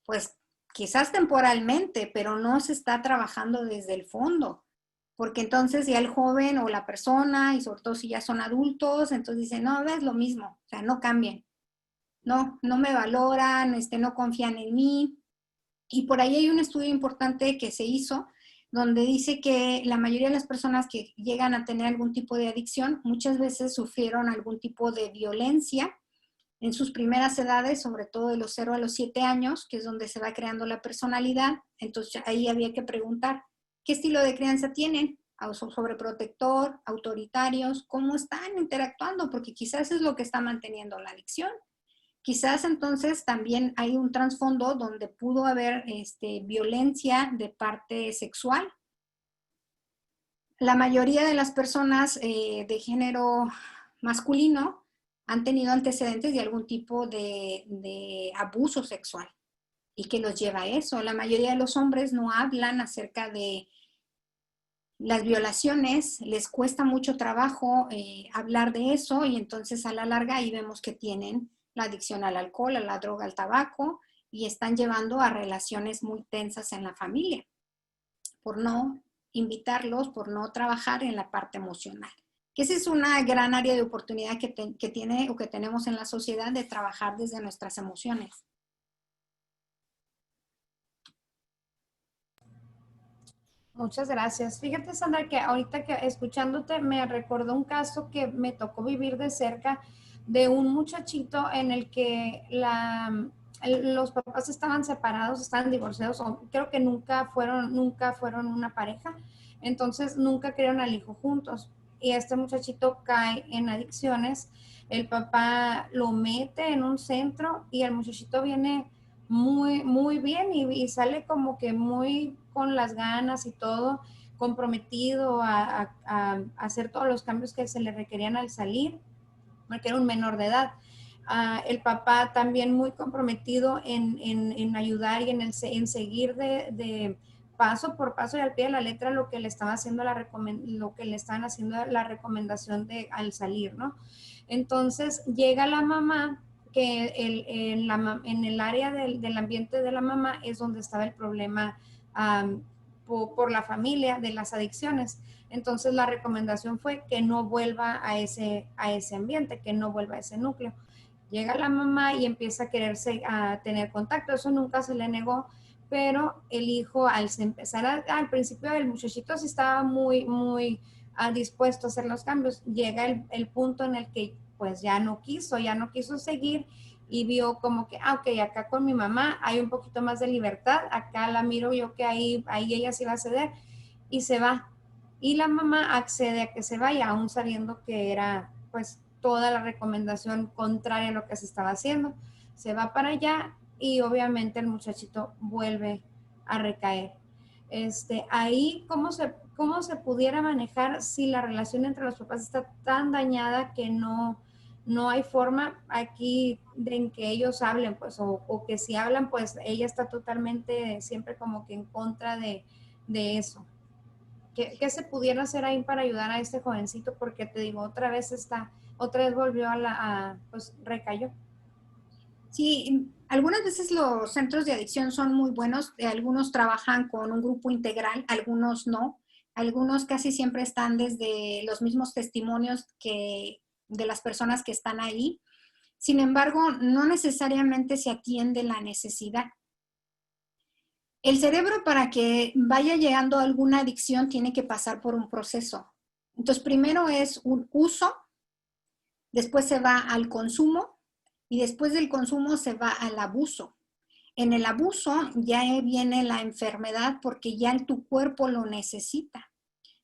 Pues quizás temporalmente, pero no se está trabajando desde el fondo, porque entonces ya el joven o la persona, y sobre todo si ya son adultos, entonces dicen, no, es lo mismo, o sea, no cambien, no me valoran, no confían en mí. Y por ahí hay un estudio importante que se hizo donde dice que la mayoría de las personas que llegan a tener algún tipo de adicción muchas veces sufrieron algún tipo de violencia en sus primeras edades, sobre todo de los 0 a los 7 años, que es donde se va creando la personalidad. Entonces ahí había que preguntar, ¿qué estilo de crianza tienen? ¿Sobreprotector, autoritarios? ¿Cómo están interactuando? Porque quizás es lo que está manteniendo la adicción. Quizás entonces también hay un trasfondo donde pudo haber violencia de parte sexual. La mayoría de las personas de género masculino han tenido antecedentes de algún tipo de abuso sexual y que los lleva a eso. La mayoría de los hombres no hablan acerca de las violaciones, les cuesta mucho trabajo hablar de eso y entonces a la larga ahí vemos que tienen la adicción al alcohol, a la droga, al tabaco y están llevando a relaciones muy tensas en la familia por no invitarlos, por no trabajar en la parte emocional. Que esa es una gran área de oportunidad que tiene o que tenemos en la sociedad de trabajar desde nuestras emociones. Muchas gracias. Fíjate, Sandra, que ahorita que escuchándote me recordó un caso que me tocó vivir de cerca de un muchachito en el que los papás estaban separados, estaban divorciados, o creo que nunca fueron una pareja, entonces nunca criaron al hijo juntos. Y este muchachito cae en adicciones, el papá lo mete en un centro y el muchachito viene muy bien y sale como que muy con las ganas y todo, comprometido a hacer todos los cambios que se le requerían al salir, porque era un menor de edad. El papá también muy comprometido en ayudar y en seguir de paso por paso y al pie de la letra lo que le estaba haciendo lo que le estaban haciendo la recomendación de al salir, ¿no? Entonces llega la mamá, que en el área del ambiente de la mamá es donde estaba el problema por la familia de las adicciones. Entonces la recomendación fue que no vuelva a ese ambiente, que no vuelva a ese núcleo. Llega la mamá y empieza a tener contacto, eso nunca se le negó, pero el hijo al empezar al principio el muchachito sí estaba muy dispuesto a hacer los cambios. Llega el punto en el que pues ya no quiso seguir y vio como que, ok, acá con mi mamá hay un poquito más de libertad, acá la miro yo que ahí ella sí va a ceder y se va. Y la mamá accede a que se vaya, aún sabiendo que era pues toda la recomendación contraria a lo que se estaba haciendo. Se va para allá y obviamente el muchachito vuelve a recaer. Ahí, cómo se pudiera manejar si la relación entre los papás está tan dañada que no hay forma aquí de en que ellos hablen, pues, o que si hablan, pues ella está totalmente siempre como que en contra de eso. ¿Qué se pudiera hacer ahí para ayudar a este jovencito? Porque te digo, otra vez volvió pues recayó. Sí, algunas veces los centros de adicción son muy buenos, algunos trabajan con un grupo integral, algunos no, algunos casi siempre están desde los mismos testimonios que de las personas que están ahí. Sin embargo, no necesariamente se atiende la necesidad. El cerebro, para que vaya llegando a alguna adicción, tiene que pasar por un proceso. Entonces, primero es un uso, después se va al consumo y después del consumo se va al abuso. En el abuso ya viene la enfermedad porque ya tu cuerpo lo necesita.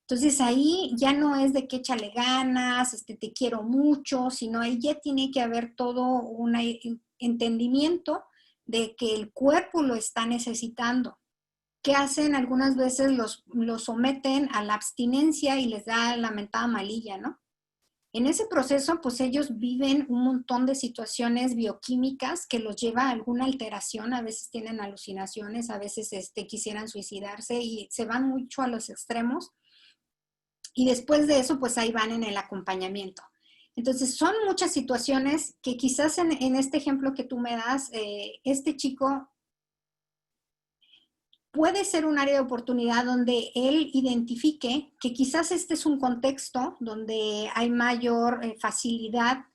Entonces ahí ya no es de que échale ganas, te quiero mucho, sino ahí ya tiene que haber todo un entendimiento de que el cuerpo lo está necesitando. ¿Qué hacen? Algunas veces los someten a la abstinencia y les da la mentada malilla, ¿no? En ese proceso, pues ellos viven un montón de situaciones bioquímicas que los lleva a alguna alteración, a veces tienen alucinaciones, a veces quisieran suicidarse y se van mucho a los extremos. Y después de eso, pues ahí van en el acompañamiento. Entonces, son muchas situaciones que quizás en este ejemplo que tú me das, este chico puede ser un área de oportunidad donde él identifique que quizás este es un contexto donde hay mayor facilidad,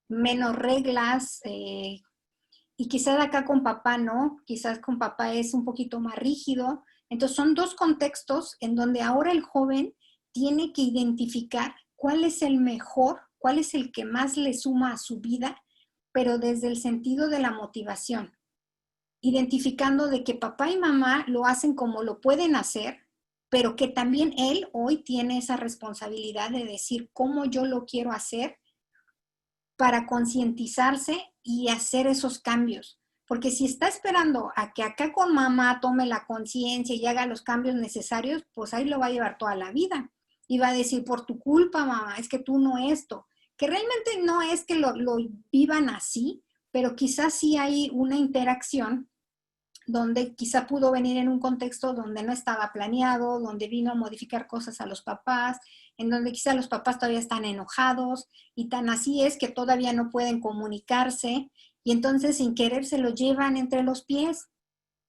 menos reglas, y quizás acá con papá no, quizás con papá es un poquito más rígido. Entonces son dos contextos en donde ahora el joven tiene que identificar cuál es el mejor, cuál es el que más le suma a su vida, pero desde el sentido de la motivación, identificando de que papá y mamá lo hacen como lo pueden hacer, pero que también él hoy tiene esa responsabilidad de decir cómo yo lo quiero hacer para concientizarse y hacer esos cambios. Porque si está esperando a que acá con mamá tome la conciencia y haga los cambios necesarios, pues ahí lo va a llevar toda la vida. Y va a decir, por tu culpa, mamá, es que tú no esto. Que realmente no es que lo vivan así, pero quizás sí hay una interacción donde quizá pudo venir en un contexto donde no estaba planeado, donde vino a modificar cosas a los papás, en donde quizá los papás todavía están enojados y tan así es que todavía no pueden comunicarse y entonces sin querer se lo llevan entre los pies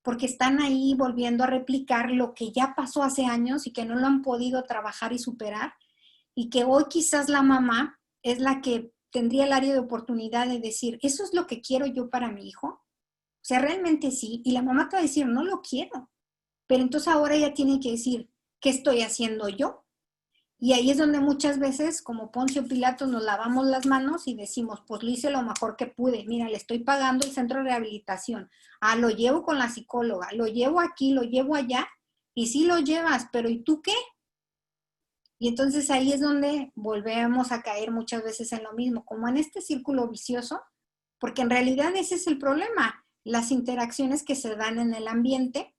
porque están ahí volviendo a replicar lo que ya pasó hace años y que no lo han podido trabajar y superar y que hoy quizás la mamá es la que tendría el área de oportunidad de decir, ¿eso es lo que quiero yo para mi hijo? O sea, realmente sí. Y la mamá te va a decir, no lo quiero. Pero entonces ahora ella tiene que decir, ¿qué estoy haciendo yo? Y ahí es donde muchas veces, como Poncio Pilatos, nos lavamos las manos y decimos, pues lo hice lo mejor que pude. Mira, le estoy pagando el centro de rehabilitación. Ah, lo llevo con la psicóloga, lo llevo aquí, lo llevo allá. Y sí lo llevas, pero ¿y tú qué? Y entonces ahí es donde volvemos a caer muchas veces en lo mismo, como en este círculo vicioso, porque en realidad ese es el problema, las interacciones que se dan en el ambiente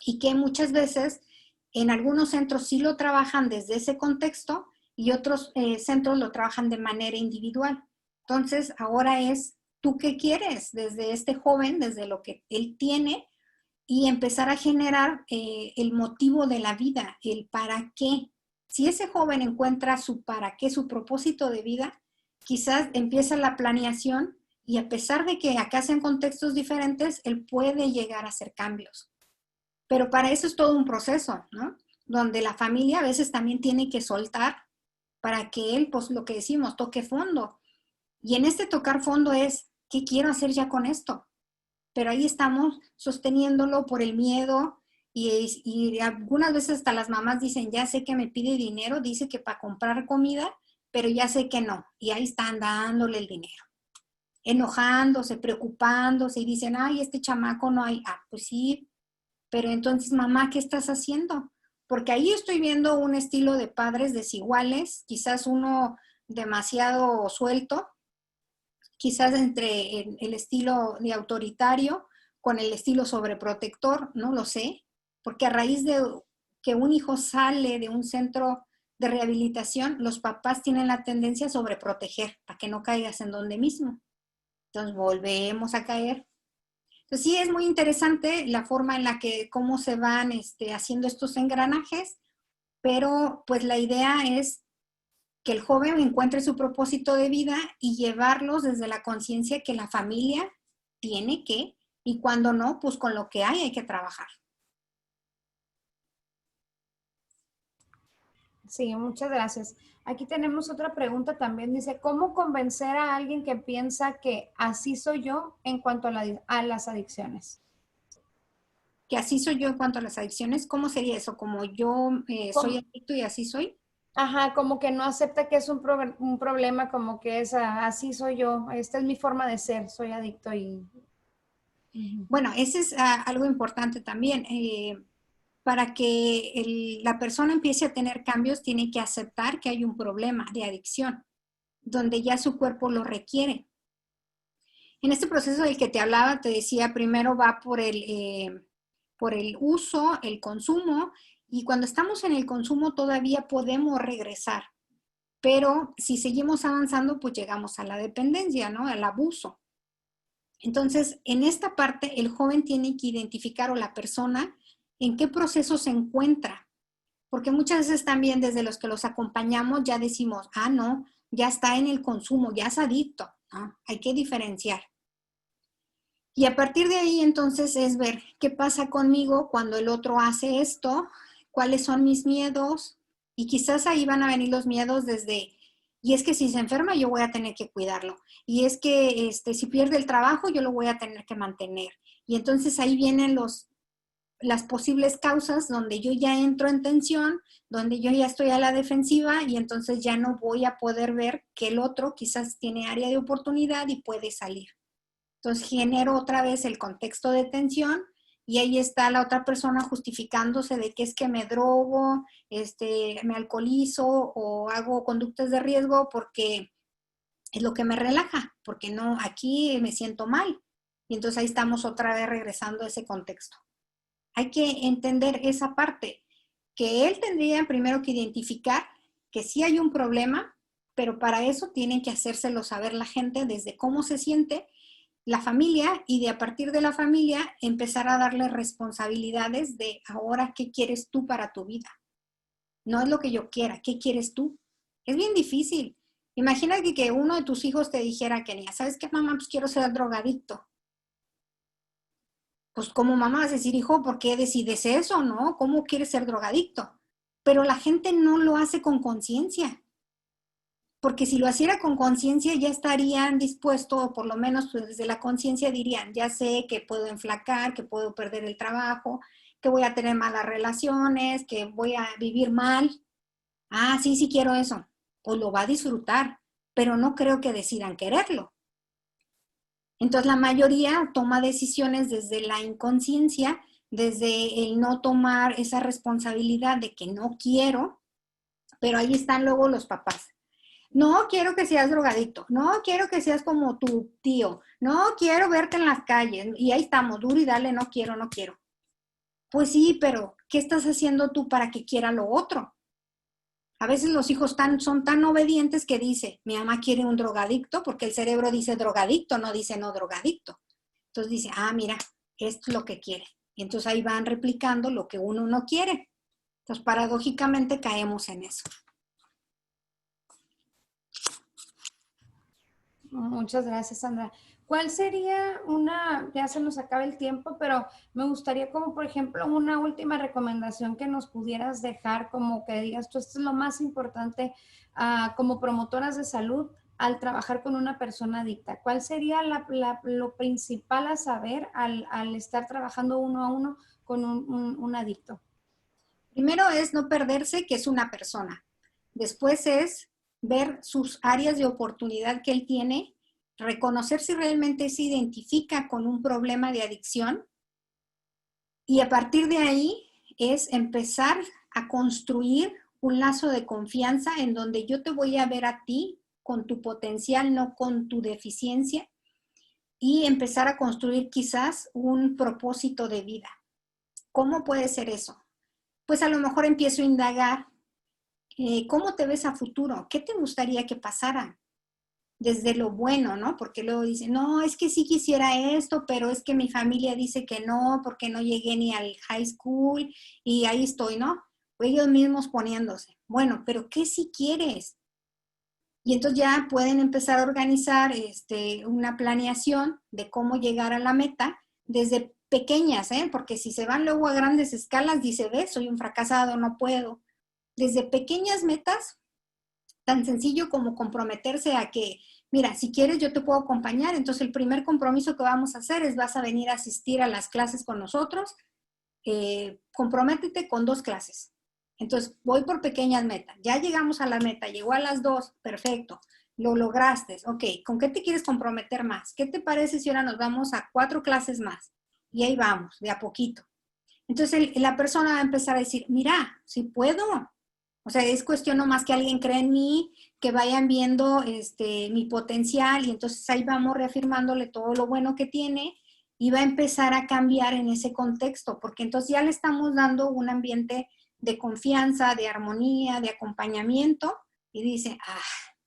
y que muchas veces en algunos centros sí lo trabajan desde ese contexto y otros centros lo trabajan de manera individual. Entonces ahora es, ¿tú qué quieres desde este joven, desde lo que él tiene? Y empezar a generar el motivo de la vida, el para qué. Si ese joven encuentra su para qué, su propósito de vida, quizás empieza la planeación y a pesar de que acá sean contextos diferentes, él puede llegar a hacer cambios. Pero para eso es todo un proceso, ¿no? Donde la familia a veces también tiene que soltar para que él, pues lo que decimos, toque fondo. Y en este tocar fondo es, ¿qué quiero hacer ya con esto? Pero ahí estamos sosteniéndolo por el miedo y algunas veces hasta las mamás dicen, ya sé que me pide dinero, dice que para comprar comida, pero ya sé que no. Y ahí están dándole el dinero, enojándose, preocupándose y dicen, ay, este chamaco no hay. Ah, pues sí, pero entonces, mamá, ¿qué estás haciendo? Porque ahí estoy viendo un estilo de padres desiguales, quizás uno demasiado suelto, quizás entre el estilo de autoritario con el estilo sobreprotector, no lo sé, porque a raíz de que un hijo sale de un centro de rehabilitación, los papás tienen la tendencia a sobreproteger para que no caigas en donde mismo. Entonces volvemos a caer. Entonces sí es muy interesante la forma en la que cómo se van haciendo estos engranajes, pero pues la idea es que el joven encuentre su propósito de vida y llevarlos desde la conciencia que la familia tiene que, y cuando no, pues con lo que hay que trabajar. Sí, muchas gracias. Aquí tenemos otra pregunta también. Dice, ¿cómo convencer a alguien que piensa que así soy yo en cuanto a las adicciones? Que así soy yo en cuanto a las adicciones. ¿Cómo sería eso? ¿Como yo soy ¿Cómo? adicto y así soy? Ajá, como que no acepta que es un problema, como que es así soy yo, esta es mi forma de ser, soy adicto y... Ujú. Bueno, ese es algo importante también. Para que la persona empiece a tener cambios, tiene que aceptar que hay un problema de adicción, donde ya su cuerpo lo requiere. En este proceso del que te hablaba, te decía, primero va por el uso, el consumo, y cuando estamos en el consumo todavía podemos regresar, pero si seguimos avanzando, pues llegamos a la dependencia, ¿no? Al abuso. Entonces, en esta parte, el joven tiene que identificar, o la persona, en qué proceso se encuentra, porque muchas veces también desde los que los acompañamos ya decimos, ah, no, ya está en el consumo, ya es adicto, ¿no? Hay que diferenciar. Y a partir de ahí entonces es ver qué pasa conmigo cuando el otro hace esto, cuáles son mis miedos, y quizás ahí van a venir los miedos desde, y es que si se enferma yo voy a tener que cuidarlo, y es que si pierde el trabajo yo lo voy a tener que mantener. Y entonces ahí vienen las posibles causas donde yo ya entro en tensión, donde yo ya estoy a la defensiva y entonces ya no voy a poder ver que el otro quizás tiene área de oportunidad y puede salir. Entonces genero otra vez el contexto de tensión y ahí está la otra persona justificándose de que es que me drogo, me alcoholizo o hago conductas de riesgo porque es lo que me relaja, porque no, aquí me siento mal. Y entonces ahí estamos otra vez regresando a ese contexto. Hay que entender esa parte, que él tendría primero que identificar que sí hay un problema, pero para eso tiene que hacérselo saber la gente desde cómo se siente la familia, y de a partir de la familia empezar a darle responsabilidades de ahora qué quieres tú para tu vida. No es lo que yo quiera, ¿qué quieres tú? Es bien difícil. Imagina que uno de tus hijos te dijera, Kenia, ¿sabes qué, mamá? Pues quiero ser drogadicto. Pues como mamá vas a decir, hijo, ¿por qué decides eso, no? ¿Cómo quieres ser drogadicto? Pero la gente no lo hace con conciencia, porque si lo hiciera con conciencia ya estarían dispuestos, o por lo menos pues, desde la conciencia dirían, ya sé que puedo enflacar, que puedo perder el trabajo, que voy a tener malas relaciones, que voy a vivir mal. Ah, sí, sí quiero eso. Pues lo va a disfrutar, pero no creo que decidan quererlo. Entonces la mayoría toma decisiones desde la inconsciencia, desde el no tomar esa responsabilidad de que no quiero, pero ahí están luego los papás. No quiero que seas drogadicto, no quiero que seas como tu tío, no quiero verte en las calles. Y ahí estamos, duro y dale, no quiero, no quiero. Pues sí, pero ¿qué estás haciendo tú para que quiera lo otro? A veces los hijos son tan obedientes que dice, mi mamá quiere un drogadicto, porque el cerebro dice drogadicto, no dice no drogadicto. Entonces dice, ah, mira, esto es lo que quiere. Y entonces ahí van replicando lo que uno no quiere. Entonces, paradójicamente caemos en eso. Muchas gracias, Sandra. ¿Cuál sería ya se nos acaba el tiempo, pero me gustaría como, por ejemplo, una última recomendación que nos pudieras dejar, como que digas tú, esto es lo más importante como promotoras de salud al trabajar con una persona adicta? ¿Cuál sería lo principal a saber al estar trabajando uno a uno con un adicto? Primero es no perderse que es una persona. Después es ver sus áreas de oportunidad que él tiene, reconocer si realmente se identifica con un problema de adicción, y a partir de ahí es empezar a construir un lazo de confianza en donde yo te voy a ver a ti con tu potencial, no con tu deficiencia, y empezar a construir quizás un propósito de vida. ¿Cómo puede ser eso? Pues a lo mejor empiezo a indagar, ¿cómo te ves a futuro? ¿Qué te gustaría que pasara? Desde lo bueno, ¿no? Porque luego dicen, no, es que sí quisiera esto, pero es que mi familia dice que no, porque no llegué ni al high school y ahí estoy, ¿no? Ellos mismos poniéndose. Bueno, pero ¿qué sí quieres? Y entonces ya pueden empezar a organizar una planeación de cómo llegar a la meta desde pequeñas, porque si se van luego a grandes escalas, dice, ves, soy un fracasado, no puedo. Desde pequeñas metas, tan sencillo como comprometerse a que, mira, si quieres yo te puedo acompañar, entonces el primer compromiso que vamos a hacer es vas a venir a asistir a las clases con nosotros, comprométete con 2 clases. Entonces, voy por pequeñas metas. Ya llegamos a la meta, llegó a las 2, perfecto. Lo lograste. Ok, ¿con qué te quieres comprometer más? ¿Qué te parece si ahora nos vamos a 4 clases más? Y ahí vamos, de a poquito. Entonces, la persona va a empezar a decir, mira, si puedo. O sea, es cuestión nomás que alguien cree en mí, que vayan viendo mi potencial y entonces ahí vamos reafirmándole todo lo bueno que tiene y va a empezar a cambiar en ese contexto, porque entonces ya le estamos dando un ambiente de confianza, de armonía, de acompañamiento y dice,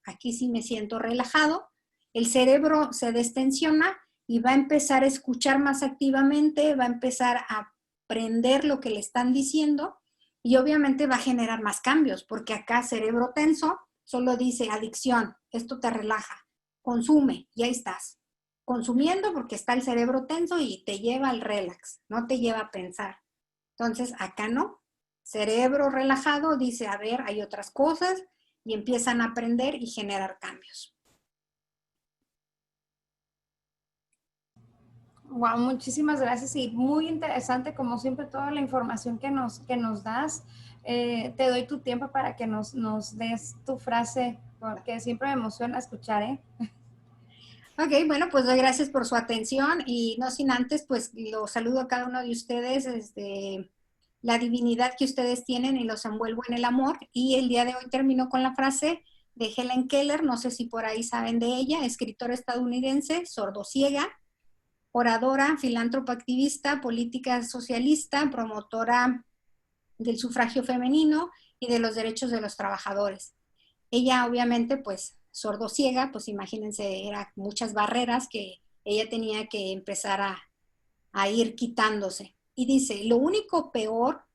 aquí sí me siento relajado, el cerebro se destensiona y va a empezar a escuchar más activamente, va a empezar a aprender lo que le están diciendo y obviamente va a generar más cambios, porque acá cerebro tenso solo dice adicción, esto te relaja, consume y ahí estás, consumiendo porque está el cerebro tenso y te lleva al relax, no te lleva a pensar. Entonces acá no, cerebro relajado dice, a ver, hay otras cosas y empiezan a aprender y generar cambios. Wow, muchísimas gracias y muy interesante como siempre toda la información que nos das. Te doy tu tiempo para que nos des tu frase, porque siempre me emociona escuchar, ¿eh? Ok, bueno, pues doy gracias por su atención y no sin antes, pues los saludo a cada uno de ustedes, la divinidad que ustedes tienen y los envuelvo en el amor. Y el día de hoy termino con la frase de Helen Keller, no sé si por ahí saben de ella, escritora estadounidense, sordociega, oradora, filántropa activista, política socialista, promotora del sufragio femenino y de los derechos de los trabajadores. Ella obviamente pues sordociega, pues imagínense, eran muchas barreras que ella tenía que empezar a ir quitándose. Y dice, lo único peor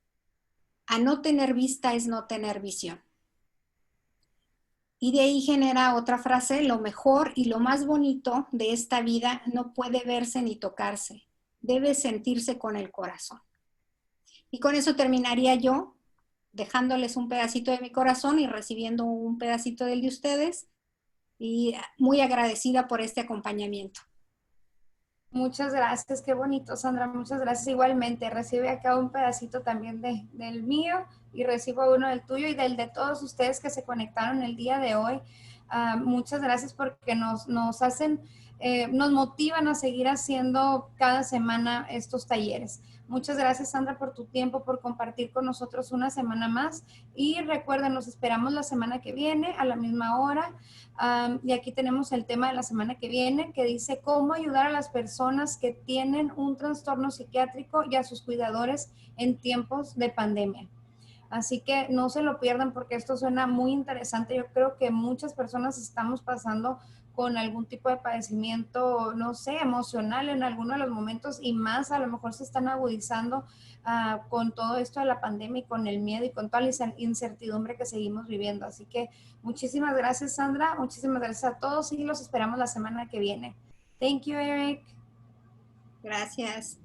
a no tener vista es no tener visión. Y de ahí genera otra frase, lo mejor y lo más bonito de esta vida no puede verse ni tocarse, debe sentirse con el corazón. Y con eso terminaría yo, dejándoles un pedacito de mi corazón y recibiendo un pedacito del de ustedes. Y muy agradecida por este acompañamiento. Muchas gracias, qué bonito, Sandra, muchas gracias. Igualmente, recibe acá un pedacito también del mío y recibo uno del tuyo y del de todos ustedes que se conectaron el día de hoy. Muchas gracias porque nos hacen, nos motivan a seguir haciendo cada semana estos talleres. Muchas gracias, Sandra, por tu tiempo, por compartir con nosotros una semana más. Y recuerden, nos esperamos la semana que viene a la misma hora. Y aquí tenemos el tema de la semana que viene que dice cómo ayudar a las personas que tienen un trastorno psiquiátrico y a sus cuidadores en tiempos de pandemia. Así que no se lo pierdan porque esto suena muy interesante. Yo creo que muchas personas estamos pasando con algún tipo de padecimiento, no sé, emocional en alguno de los momentos y más a lo mejor se están agudizando con todo esto de la pandemia y con el miedo y con toda la incertidumbre que seguimos viviendo. Así que muchísimas gracias, Sandra. Muchísimas gracias a todos y los esperamos la semana que viene. Thank you, Eric. Gracias.